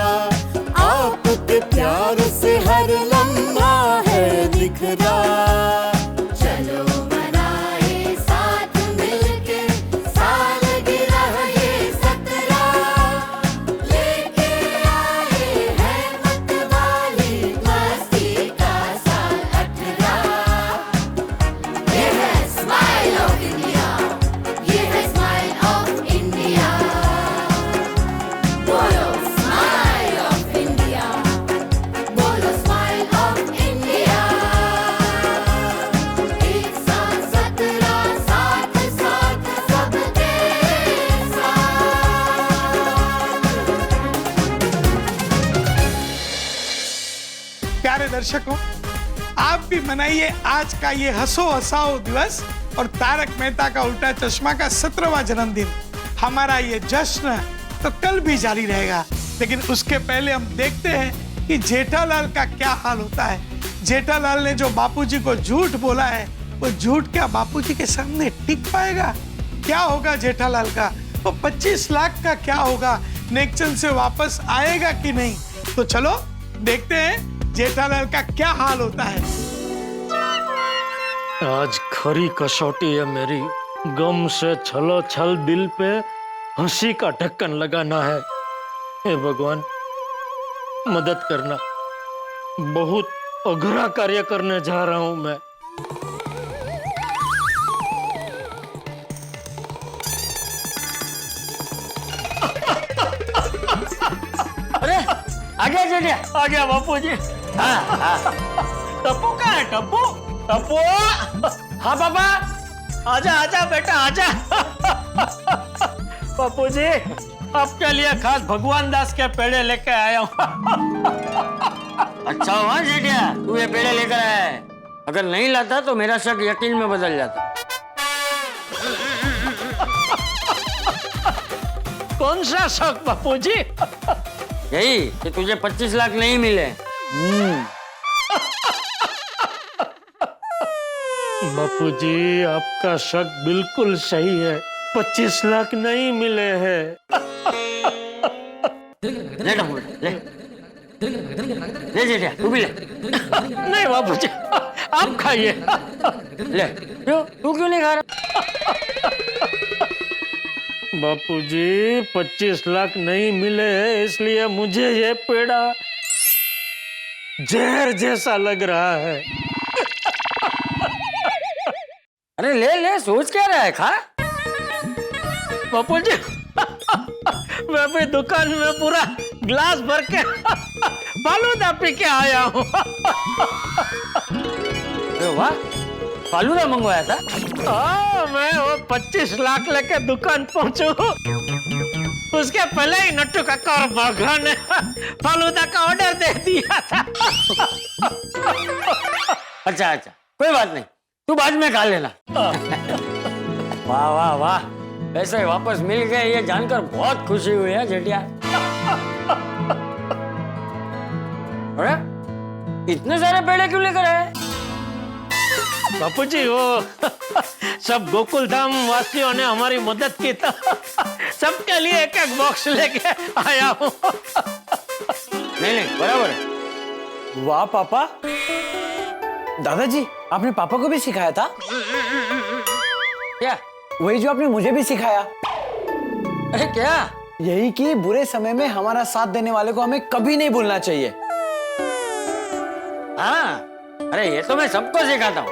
आपके प्यार से हर लम्हा है दिखरा। चलो मनाए साथ मिलके सालगिरह ये 17, लेके आए हैं मतवाली मस्ती का साल 18। ये है स्माइल ऑफ इंडिया, दर्शकों, आप भी मनाइए आज का ये हंसो हंसाओ दिवस और तारक मेहता का उल्टा चश्मा का 17वां जन्मदिन। हमारा ये जश्न तो कल भी जारी रहेगा, लेकिन उसके पहले हम देखते हैं कि जेठालाल का क्या हाल होता है। जेठालाल ने जो बापूजी को झूठ बोला है, वो झूठ क्या बापूजी के सामने टिक पाएगा? क्या होगा जेठालाल का? वो 25 लाख का क्या होगा? नेक्सन से वापस आएगा कि नहीं? तो चलो देखते हैं जेठालाल का क्या हाल होता है। आज खरी कसौटी है मेरी, गम से छलो छल दिल पे हंसी का ढक्कन लगाना है। हे भगवान मदद करना, बहुत अघरा कार्य करने जा रहा हूं मैं। अरे आ गया जेठिया, आ गया बापू जी। टप्पू कहाँ है? टप्पू टप्पू, हाँ पापा। आजा आजा बेटा आजा। बापू जी आपके लिए खास भगवान दास के पेड़े लेके आया हूँ। अच्छा हुआ जेठिया तू ये पेड़े लेकर आया है, अगर नहीं लाता तो मेरा शक यकीन में बदल जाता। कौन सा शक बापू जी? यही कि तुझे 25 लाख नहीं मिले। बापू जी आपका शक बिल्कुल सही है, 25 लाख नहीं मिले हैं। ले टप्पू ले, ले जेठिया तू भी ले। नहीं बापू जी आप खाइए। ले क्यों, तू क्यों नहीं खा रहा? बापू जी 25 लाख नहीं मिले हैं, इसलिए मुझे ये पेड़ा जहर जैसा लग रहा है। अरे ले ले, सोच क्या रहा है, खा। बापू जी मैं अपनी दुकान में पूरा ग्लास भर के फालूदा पी के आया हूँ। वाह, फालूदा मंगवाया था? हाँ, मैं वो 25 लाख लेके दुकान पहुंचू, उसके पहले ही नट्टू काका और बाघा ने फालूदा का ऑर्डर दे दिया था। अच्छा अच्छा कोई बात नहीं, तू बाद में खा लेना। वाह वाह वाह, पैसे वापस मिल गए ये जानकर बहुत खुशी हुई है जेठिया। अरे इतने सारे पेड़े क्यों लेकर आए? बापू जी वो सब गोकुल धाम वासियों ने हमारी मदद की तो सबके लिए एक एक बॉक्स लेके आया हूँ। नहीं नहीं बराबर है। वाह पापा, दादाजी आपने पापा को भी सिखाया था क्या? वही जो आपने मुझे भी सिखाया। अरे क्या? यही कि बुरे समय में हमारा साथ देने वाले को हमें कभी नहीं भूलना चाहिए। हाँ, अरे ये तो मैं सबको सिखाता हूँ।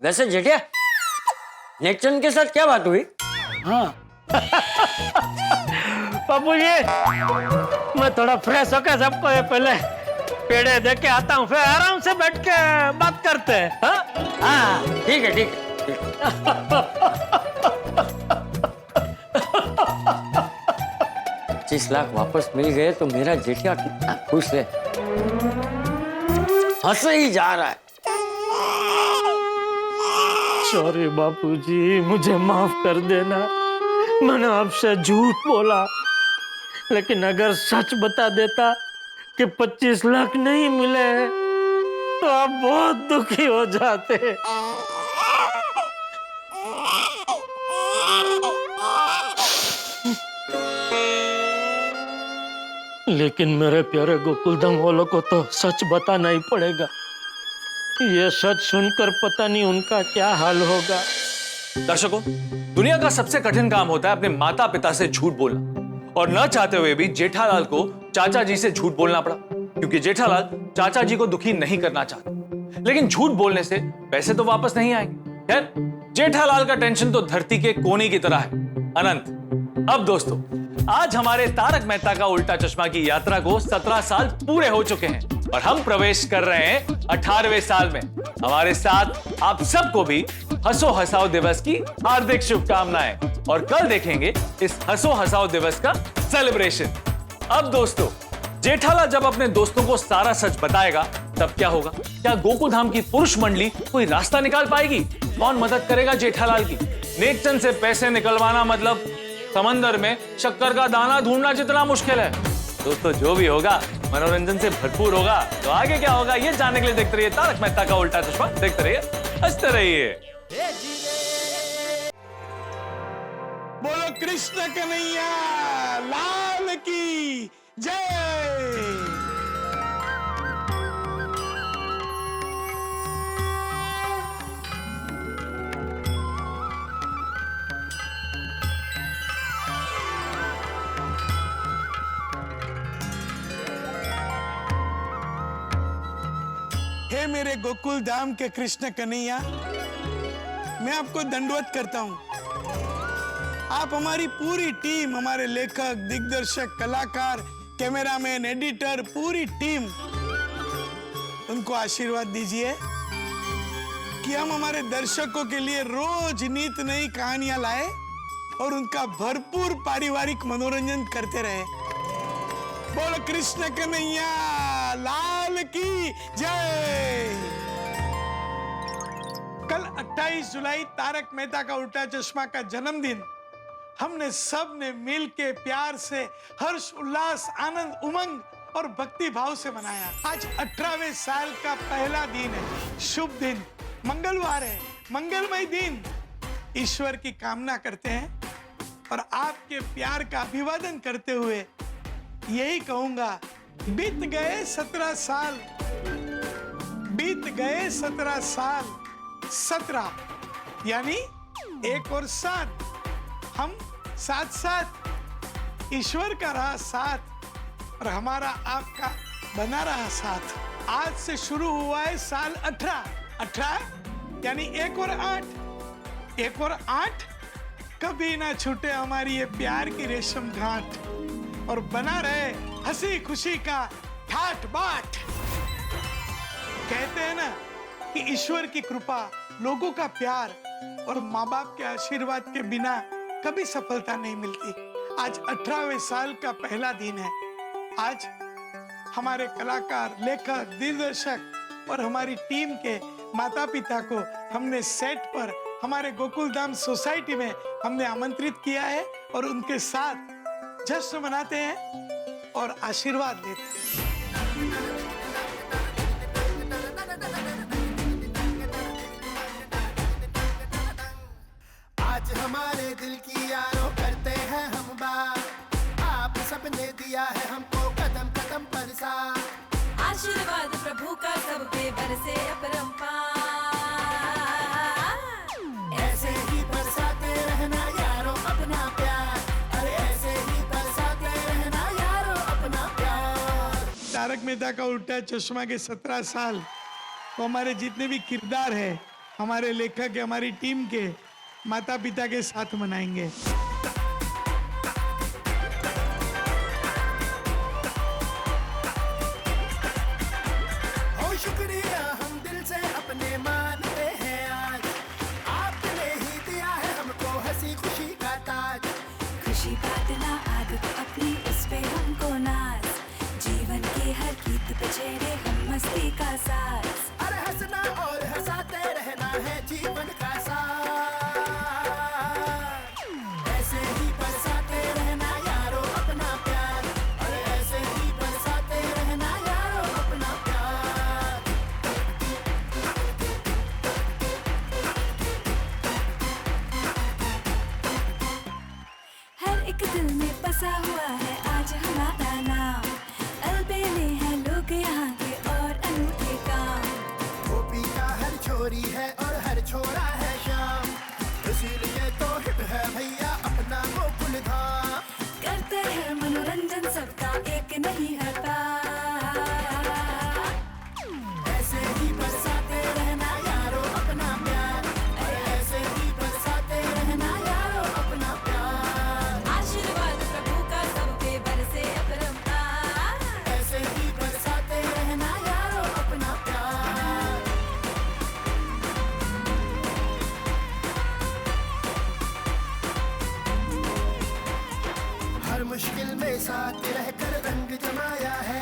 वैसे जेठिया नेक्सन के साथ क्या बात हुई? हाँ बापू जी मैं थोड़ा फ्रेश होकर सबको ये पहले पेड़े दे के आता हूँ, फिर आराम से बैठ के बात करते हैं। हाँ ठीक है ठीक है। 25 लाख वापस मिल गए तो मेरा जेठिया कितना खुश है, हंस ही जा रहा है। सॉरी बापू जी, मुझे माफ कर देना, मैंने आपसे झूठ बोला, लेकिन अगर सच बता देता कि 25 लाख नहीं मिले हैं तो आप बहुत दुखी हो जाते। लेकिन मेरे प्यारे गोकुलधाम वालों को तो सच बताना ही पड़ेगा। ये सच सुनकर पता नहीं उनका क्या हाल होगा। दर्शकों, दुनिया का सबसे कठिन काम होता है अपने माता पिता से झूठ बोलना, और न चाहते हुए भी जेठालाल को चाचा जी से झूठ बोलना पड़ा, क्योंकि जेठालाल चाचा जी को दुखी नहीं करना चाहते। लेकिन झूठ बोलने से पैसे तो वापस नहीं आएंगे। खैर, जेठालाल का टेंशन तो धरती के कोने की तरह है, अनंत। अब दोस्तों, आज हमारे तारक मेहता का उल्टा चश्मा की यात्रा को 17 साल पूरे हो चुके हैं और हम प्रवेश कर रहे हैं 18वें साल में। हमारे साथ आप सबको भी हंसो हंसाओ दिवस की हार्दिक शुभकामनाएं, और कल देखेंगे इस हंसो हंसाओ दिवस का सेलिब्रेशन। अब दोस्तों, जेठालाल जब अपने दोस्तों को सारा सच बताएगा तब क्या होगा? क्या गोकुल धाम की पुरुष मंडली कोई रास्ता निकाल पाएगी? कौन मदद करेगा जेठालाल की? नेकचंद से पैसे निकलवाना मतलब समंदर में शक्कर का दाना ढूंढना जितना मुश्किल है। दोस्तों जो भी होगा मनोरंजन से भरपूर होगा। तो आगे क्या होगा ये जानने के लिए देखते रहिए तारक मेहता का उल्टा चश्मा। देखते रहिए, हंसते रहिए। बोलो कृष्ण कन्हैया लाल की जय। हे मेरे गोकुल धाम के कृष्ण कन्हैया, मैं आपको दंडवत करता हूं। आप हमारी पूरी टीम, हमारे लेखक, दिग्दर्शक, कलाकार, कैमरामैन, एडिटर, पूरी टीम, उनको आशीर्वाद दीजिए कि हम हमारे दर्शकों के लिए रोज नित नई कहानियां लाए और उनका भरपूर पारिवारिक मनोरंजन करते रहे। बोलो कृष्ण कन्हैया लाल की जय। कल 28 जुलाई तारक मेहता का उल्टा चश्मा का जन्मदिन हमने सब ने मिल के प्यार से हर्ष उल्लास आनंद उमंग और भक्ति भाव से मनाया। आज 18वें साल का पहला दिन है, शुभ दिन, मंगलवार है, मंगलमय दिन। ईश्वर की कामना करते हैं और आपके प्यार का अभिवादन करते हुए यही कहूंगा, बीत गए 17 साल, बीत गए 17 साल, 17 यानी 1 और 7, हम साथ साथ, ईश्वर का रहा साथ और हमारा आपका बना रहा साथ। आज से शुरू हुआ है साल 18 यानी 1 और 8, 1 और 8 कभी ना छूटे हमारी ये प्यार की रेशम गांठ और बना रहे हंसी खुशी का ठाठ बाट। कहते हैं ना कि ईश्वर की कृपा, लोगों का प्यार और माँ बाप के आशीर्वाद के बिना कभी सफलता नहीं मिलती। आज 18वें साल का पहला दिन है। आज हमारे कलाकार, लेखक, दिग्दर्शक और हमारी टीम के माता पिता को हमने सेट पर हमारे गोकुल धाम सोसाइटी में हमने आमंत्रित किया है और उनके साथ जश्न मनाते हैं और आशीर्वाद लेते हैं। आज हमारे दिल की यारों करते हैं हम बात, आप सबने दिया है हमको कदम कदम पर साथ। आशीर्वाद प्रभु का सब पे बरसे अपरंपार, ऐसे ही बरसाते रहना यारों अपना प्यार, अरे ऐसे ही बरसाते रहना यारों अपना प्यार। तारक मेहता का उल्टा चश्मा के 17 साल तो हमारे जितने भी किरदार है, हमारे लेखक है, हमारी टीम के माता पिता के साथ मनाएंगे। हो शुक्रिया हम दिल से अपने मानते हैं आज, आपने ही दिया है हमको हंसी खुशी का ताज। खुशी बांटना आदत अपनी, उस पे हमको नाज, जीवन के हर गीत पे छेड़े हम मस्ती का साज। अरे हंसना और हंसाते रहना है जीवन का साज, ऐसे ही बरसाते रहना यारों अपना प्यार, अरे ऐसे ही बरसाते रहना यारों अपना प्यार। हर एक दिल में बसा हुआ है आज हमारा नाम, अलबेले हैं लोग यहाँ के और अनूठे काम। गोपी का हर छोरी है और हर छोरा है शाम, इसीलिए तो हिट है भैया अपना गोकुल धाम। करते हैं मनोरंजन सबका एक नहीं हटा, ऐसे ही बरसाते रहना यारों अपना प्यार, अरे ऐसे ही बरसाते रहना यारों अपना प्यार। आशीर्वाद प्रभु का सब पे बरसे अपरंपार, ऐसे ही बरसाते रहना यारों अपना प्यार। हर मुश्किल में साथ रहकर रंग जमाया है,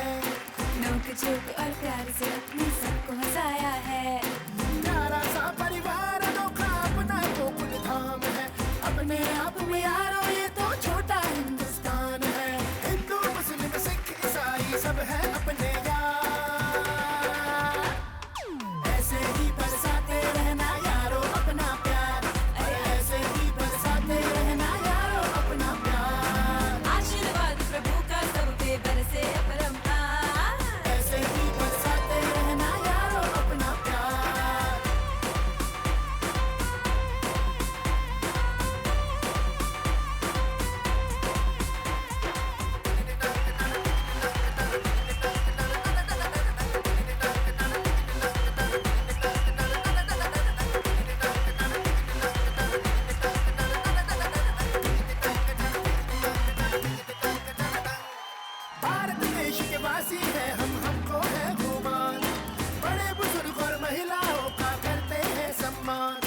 महिलाओं का करते हैं सम्मान।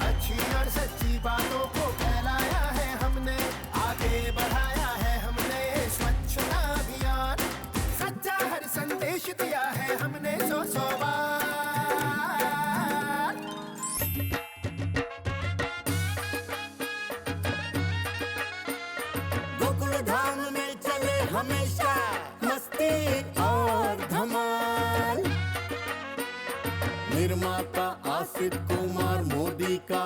अच्छी और सच्ची बातों को फैलाया है हमने, आगे बढ़ाया है हमने स्वच्छता अभियान। सच्चा हर संदेश दिया है हमने 100 बार। गोकुल धाम में चले हमेशा मस्ती और धमाल। निर्माता आसित कुमार मोदी का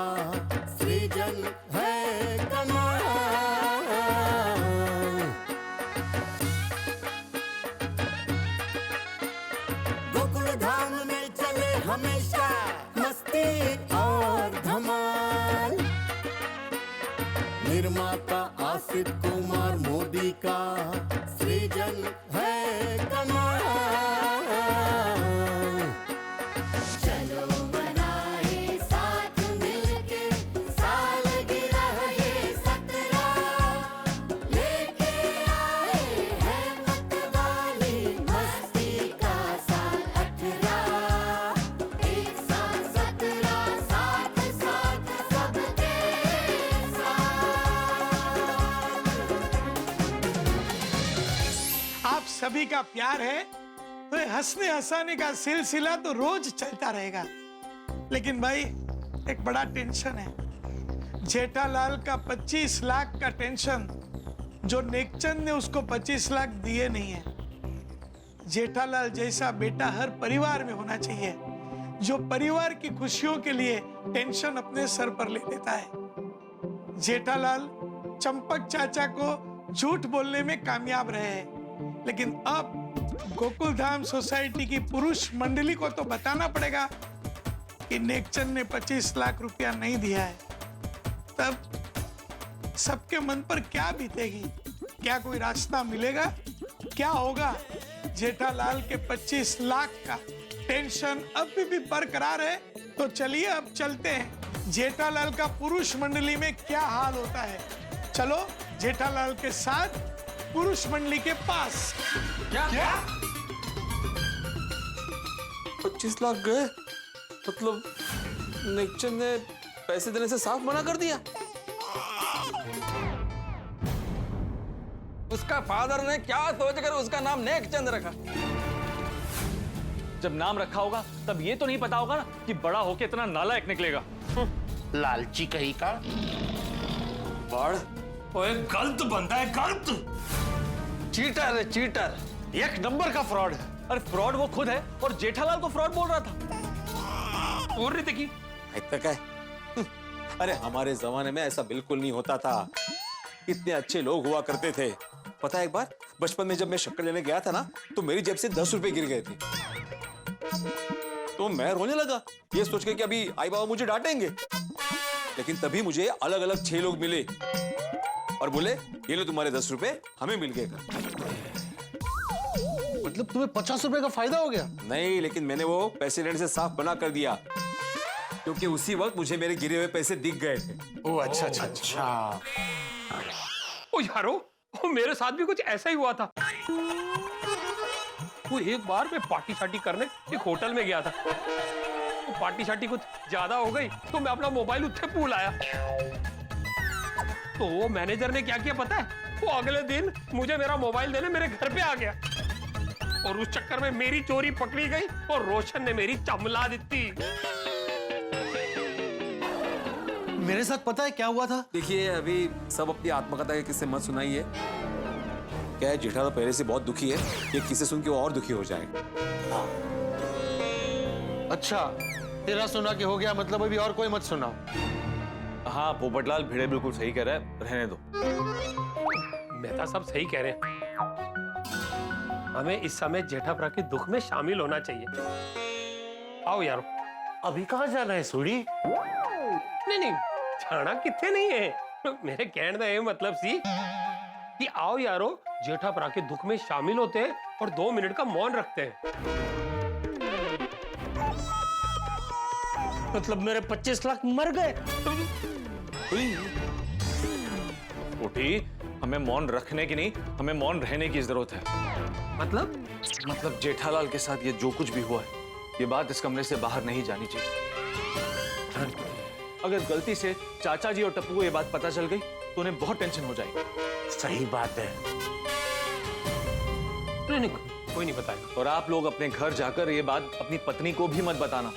सृजन है कमाल। गोकुल धाम में चले हमेशा मस्ती और धमाल। निर्माता आसित कुमार मोदी का सृजन है कमाल। चलो मनाए साथ मिलके सालगिरह ये 17, लेके आए हैं मतवाली मस्ती का साल 18। एक साथ 17 साथ साथ सबके आप सभी का प्यार है तो ये हंसने हंसाने का सिलसिला तो रोज चलता रहेगा। लेकिन भाई एक बड़ा टेंशन है। जेठालाल का 25 लाख का टेंशन, जो नेकचंद ने उसको 25 लाख दिए नहीं है। जेठालाल जैसा बेटा हर परिवार में होना चाहिए, जो परिवार की खुशियों के लिए टेंशन अपने सर पर ले लेता है। जेठालाल चंपक चाचा को झूठ बोलने में कामयाब रहे हैं, लेकिन अब गोकुल धाम सोसाइटी की पुरुष मंडली को तो बताना पड़ेगा कि नेकचंद ने 25 लाख रुपया नहीं दिया है। तब सबके मन पर क्या बीतेगी? क्या कोई रास्ता मिलेगा? क्या होगा? जेठालाल के 25 लाख का टेंशन अभी भी बरकरार है। तो चलिए अब चलते हैं जेठालाल का पुरुष मंडली में क्या हाल होता है। चलो जेठालाल के साथ पुरुष मंडली के पास। क्या? 25 लाख गए? मतलब नेकचंद ने पैसे देने से साफ मना कर दिया? उसका फादर ने क्या सोचकर उसका नाम नेकचंद रखा? जब नाम रखा होगा तब ये तो नहीं पता होगा ना कि बड़ा होके इतना नालायक निकलेगा। लालची कहीं का बड़ ओए गलत बंदा है, गलत चीटर है, चीटर, एक नंबर का फ्रॉड है। अरे फ्रॉड वो खुद है और जेठालाल को फ्रॉड बोल रहा था। बोल रही थी कि तक है। अरे हमारे जमाने में ऐसा बिल्कुल नहीं होता था। इतने अच्छे लोग हुआ करते थे। पता है एक बार बचपन में जब मैं शक्कर लेने गया था ना, तो मेरी जेब से 10 रुपए गिर गए थे। तो मैं रोने लगा ये सोच के कि अभी आई बाबा मुझे डांटेंगे। लेकिन तभी मुझे अलग अलग 6 लोग मिले और बोले ये लो तुम्हारे 10 रुपए हमें मिल गए। मतलब तुम्हें 50 रुपए का फायदा हो गया? नहीं, लेकिन मैंने वो पैसे लेने से साफ मना कर दिया, क्योंकि उसी वक्त मुझे मेरे गिरे हुए पैसे दिख गए थे। ओ अच्छा अच्छा अच्छा। ओ यारो, मेरे साथ भी कुछ ऐसा ही हुआ था। वो एक बार मैं पार्टी शार्टी करने एक होटल में गया था। तो पार्टी शार्टी कुछ ज्यादा हो गई तो मैं अपना मोबाइल उत्थे पूल आया। तो वो मैनेजर ने क्या किया पता है? वो अगले दिन मुझे मेरा मोबाइल देने मेरे घर पे आ गया और उस चक्कर में मेरी चोरी पकड़ी गई और रोशन ने मेरी चमला दी। मेरे साथ पता है क्या हुआ था? देखिए अभी सब अपनी आत्मकथा के किस्से मत सुनाइए। क्या है, जेठा तो पहले से बहुत दुखी है, ये किस्से सुन के वो और दुखी हो जाएगा। अच्छा, तेरा सुना के हो गया, मतलब अभी और कोई मत सुनाओ। हाँ पोपटलाल भिड़े बिल्कुल सही कह रहा है, रहने दो। मेहता साहब सही कह रहे हैं। हमें इस समय जेठाभरा के दुख में शामिल होना चाहिए। आओ यारो। अभी कहाँ जाना है सूरी? नहीं जाना कितने नहीं है। मेरे कहने का ये मतलब सी कि आओ यारो जेठाभरा के दुख में शामिल होते हैं और 2 मिनट का मौन रखते हैं। मतलब मेरे 25 लाख मर गए। उठी, हमें मौन रखने की नहीं, हमें मौन रहने की जरूरत है। मतलब जेठालाल के साथ ये जो कुछ भी हुआ है ये बात इस कमरे से बाहर नहीं जानी चाहिए। अगर गलती से चाचा जी और टप्पू को ये बात पता चल गई तो उन्हें बहुत टेंशन हो जाएगी। सही बात है। नहीं, कोई नहीं बताएगा। और आप लोग अपने घर जाकर ये बात अपनी पत्नी को भी मत बताना।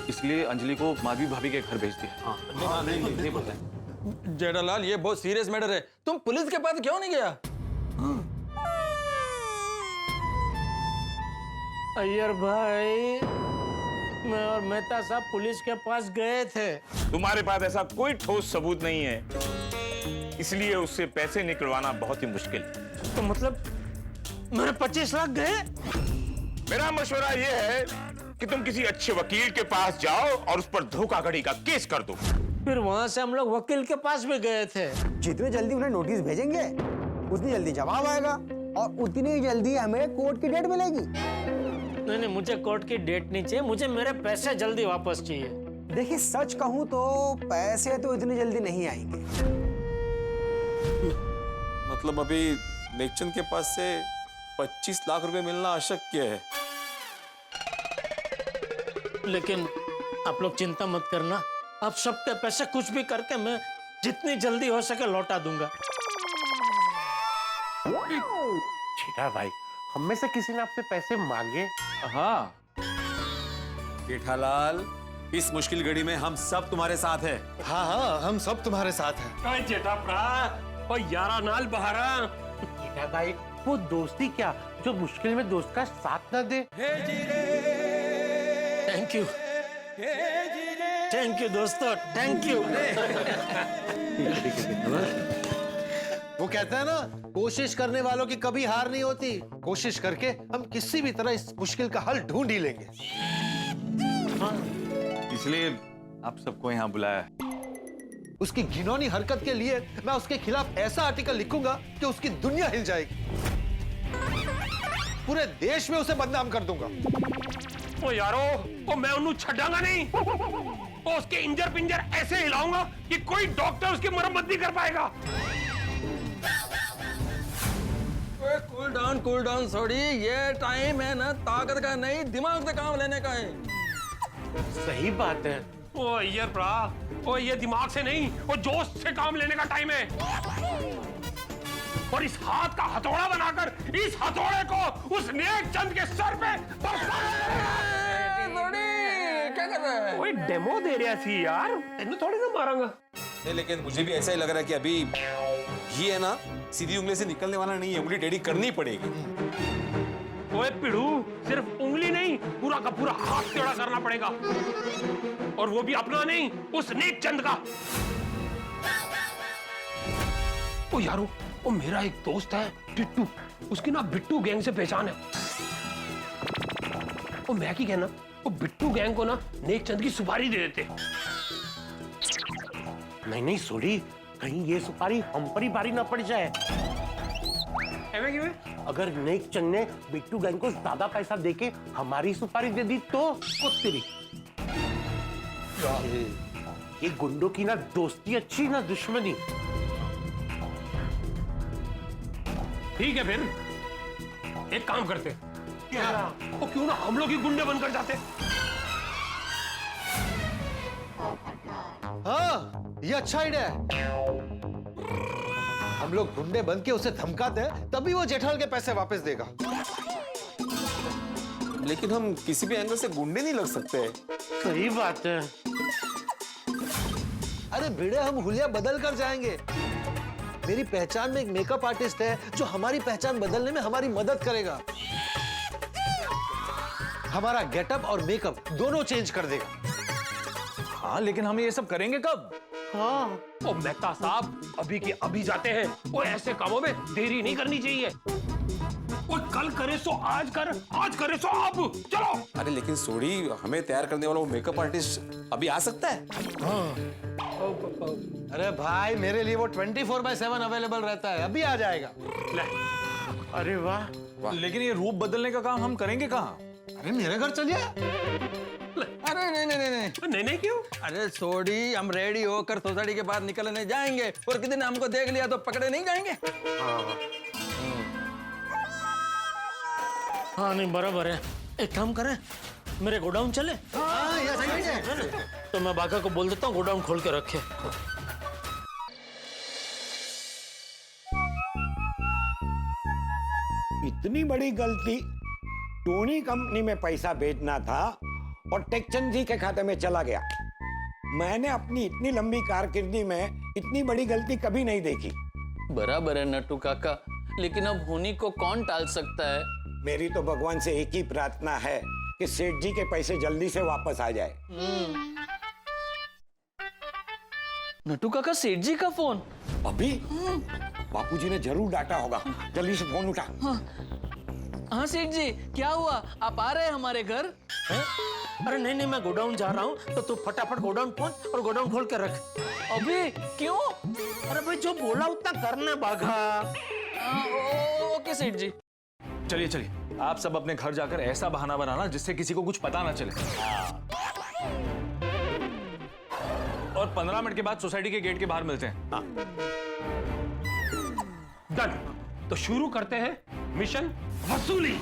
इसलिए अंजलि को माधवी भाभी के घर भेज दिया। नहीं बताए। जेठालाल, ये बहुत सीरियस मैटर है, तुम पुलिस के पास क्यों नहीं गया? अय्यर भाई, मैं और मेहता साहब पुलिस के पास गए थे। तुम्हारे पास ऐसा कोई ठोस सबूत नहीं है, इसलिए उससे पैसे निकलवाना बहुत ही मुश्किल है। तो मतलब मेरे 25 लाख गए? मेरा मशवरा यह है कि तुम किसी अच्छे वकील के पास जाओ और उस पर धोखाधड़ी का केस कर दो। फिर वहां से हम लोग वकील के पास भी गए थे। जितने जल्दी उन्हें नोटिस भेजेंगे उतनी जल्दी जवाब आएगा और उतनी जल्दी हमें कोर्ट की डेट मिलेगी। नहीं, मुझे कोर्ट की डेट नहीं चाहिए, मुझे मेरे पैसे जल्दी वापस चाहिए। देखिए, सच कहूं तो पैसे तो इतनी जल्दी नहीं आएंगे। मतलब अभी नेकचंद के पास से 25 लाख रुपए मिलना अशक्य है। लेकिन आप लोग चिंता मत करना, आप सबके पैसे कुछ भी करके मैं जितनी जल्दी हो सके लौटा दूंगा। जेठा भाई, हम में से किसी ने आपसे पैसे मांगे? हाँ जेठालाल, इस मुश्किल घड़ी में हम सब तुम्हारे साथ हैं। हाँ हाँ, हम सब तुम्हारे साथ हैं। जेठा भरा और यारा नाल बहारा। जेठा भाई, वो दोस्ती क्या जो मुश्किल में दोस्त का साथ न दे। थैंक यू दोस्तों, थैंक यू। वो कहते हैं ना, कोशिश करने वालों की कभी हार नहीं होती। कोशिश करके हम किसी भी तरह इस मुश्किल का हल ढूंढ ही लेंगे। इसलिए आप सबको यहाँ बुलाया है। उसकी घिनौनी हरकत के लिए मैं उसके खिलाफ ऐसा आर्टिकल लिखूंगा कि उसकी दुनिया हिल जाएगी। पूरे देश में उसे बदनाम कर दूंगा। ओ यारो, ओ मैं उन्हें छड़ांगा नहीं। ओ उसके इंजर पिंजर ऐसे हिलाऊंगा कि कोई डॉक्टर उसकी मरम्मत नहीं कर पाएगा। कूल डाउन सॉरी, ये टाइम है ना ताकत का नहीं, दिमाग से काम लेने का है। सही बात है। ओ यार भरा, ओ ये दिमाग से नहीं, वो जोश से काम लेने का टाइम है। और इस हाथ का हथौड़ा बनाकर इस हथौड़े को उस नेकचंद के सर पे क्या कर रहा है? कोई डेमो दे रहा थी यार, तेनू थोड़ी ना मारूंगा। नहीं, लेकिन मुझे भी ऐसा ही लग रहा है कि अभी ये है ना सीधी उंगली से निकलने वाला नहीं है, उंगली टेढ़ी करनी पड़ेगी। ओए पिड़ू, सिर्फ उंगली नहीं, पूरा का पूरा हाथ टेढ़ा करना पड़ेगा। और वो भी अपना नहीं, उस नेकचंद का। ओ यारो, वो मेरा एक दोस्त है बिट्टू, उसकी ना बिट्टू गैंग से पहचान है। वो मैं की कहना, वो बिट्टू गैंग को ना नेकचंद की सुपारी दे देते। नहीं सोड़ी, कहीं ये सुपारी हम पर ही भारी ना पड़ जाए। अगर नेकचंद ने बिट्टू गैंग को ज्यादा पैसा देके हमारी सुपारी दे दी तो तेरी ये गुंडों की ना दोस्ती अच्छी ना दुश्मनी। ठीक है, फिर एक काम करते। क्या? वो क्यों ना हम लोग ही गुंडे बनकर जाते। हाँ, ये अच्छा आइडिया है। हम लोग गुंडे बन के उसे धमकाते हैं, तभी वो जेठालाल के पैसे वापस देगा। लेकिन हम किसी भी एंगल से गुंडे नहीं लग सकते। सही बात है। अरे भिड़े, हम हुलिया बदल कर जाएंगे। मेरी पहचान में एक मेकअप आर्टिस्ट है जो हमारी पहचान बदलने में हमारी मदद करेगा। हमारा गेटअप और मेकअप दोनों चेंज कर देगा। हाँ, लेकिन हम ये सब करेंगे कब? हाँ, ओ मेहता साहब, अभी के अभी जाते हैं। वो ऐसे कामों में देरी नहीं करनी चाहिए। वो कल करे सो आज कर, आज करे सो अब, चलो। अरे लेकिन सोड़ी, हमें तैयार करने वाला वो मेकअप आर्टिस्ट अभी आ सकता है? अरे भाई, मेरे लिए वो 24/7 अवेलेबल रहता है, अभी आ जाएगा। अरे वाह। लेकिन ये रूप बदलने का काम हम करेंगे कहाँ? अरे मेरे घर चलिए। अरे नहीं क्यों? अरे सोडी, हम रेडी होकर सोसाइटी के बाहर निकलने जाएंगे और किसी ने हमको देख लिया तो पकड़े नहीं जाएंगे। हाँ नहीं बराबर है। एक काम करें, मेरे गोडाउन चले? तो मैं बाका को बोल देता हूँ गोडाउन खोल के रखे। इतनी बड़ी गलती, टोनी कंपनी में पैसा भेजना था और टेकचंद जी के खाते में चला गया। मैंने अपनी इतनी लंबी कारकिर्दी में इतनी बड़ी गलती कभी नहीं देखी। बराबर है नट्टू काका, लेकिन अब होनी को कौन टाल सकता है? मेरी तो भगवान से एक ही प्रार्थना है कि सेठ जी के पैसे जल्दी से वापस आ जाए। नट्टू काका, सेठ जी का फोन अभी? बापूजी ने जरूर डांटा होगा। जल्दी से फोन उठा। हाँ सेठ जी, क्या हुआ? आप आ रहे हैं हमारे घर? अरे नहीं नहीं, मैं गोडाउन जा रहा हूँ, तो तू फटाफट गोडाउन पहुंच और गोडाउन खोल के रख। अभी? क्यों? अरे भाई जो बोला उतना करना बाघा। ओके सेठ जी। चलिए चलिए, आप सब अपने घर जाकर ऐसा बहाना बनाना जिससे किसी को कुछ पता ना चले। और 15 मिनट के बाद सोसाइटी के गेट के बाहर मिलते हैं। डन। तो शुरू करते हैं मिशन वसूली।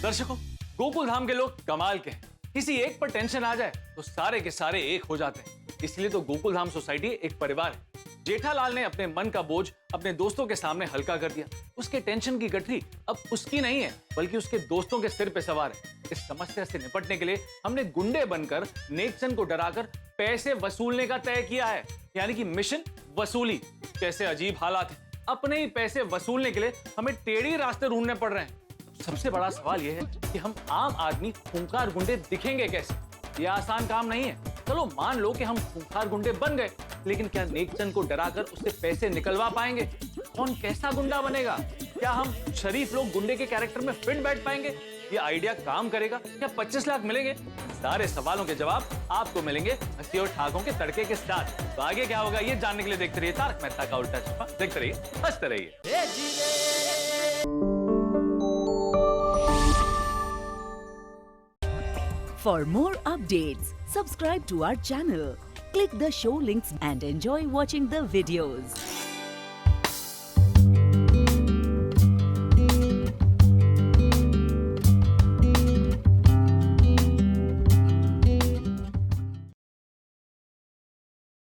दर्शकों, गोकुल धाम के लोग कमाल के हैं। किसी एक पर टेंशन आ जाए तो सारे के सारे एक हो जाते हैं। इसलिए तो गोकुल धाम सोसाइटी एक परिवार है। जेठालाल ने अपने मन का बोझ अपने दोस्तों के सामने हल्का कर दिया। उसके टेंशन की गठरी अब उसकी नहीं है, बल्कि उसके दोस्तों के सिर पे सवार है। इस समस्या से निपटने के लिए हमने गुंडे बनकर नेकचंद को डराकर पैसे वसूलने का तय किया है, यानी कि मिशन वसूली। कैसे अजीब हालात हैं, अपने ही पैसे वसूलने के लिए हमें टेढ़ी रास्ते ढूंढने पड़ रहे हैं। सबसे बड़ा सवाल यह है कि हम आम आदमी खूंखार गुंडे दिखेंगे कैसे? यह आसान काम नहीं है। चलो मान लो कि हम खूंखार गुंडे बन गए, लेकिन क्या नेकचंद को डराकर उससे पैसे निकलवा पाएंगे? कौन कैसा गुंडा बनेगा? क्या हम शरीफ लोग गुंडे के कैरेक्टर में फिट बैठ पाएंगे? ये आइडिया काम करेगा? क्या 25 लाख मिलेंगे? सारे सवालों के जवाब आपको मिलेंगे हंसी और ठाकों के तड़के के साथ। तो आगे क्या होगा ये जानने के लिए देखते रहिए तारक मेहता का उल्टा चश्मा। देखते रहिए, हंसते रहिए। For more updates, subscribe to our channel, click the show links and enjoy watching the videos.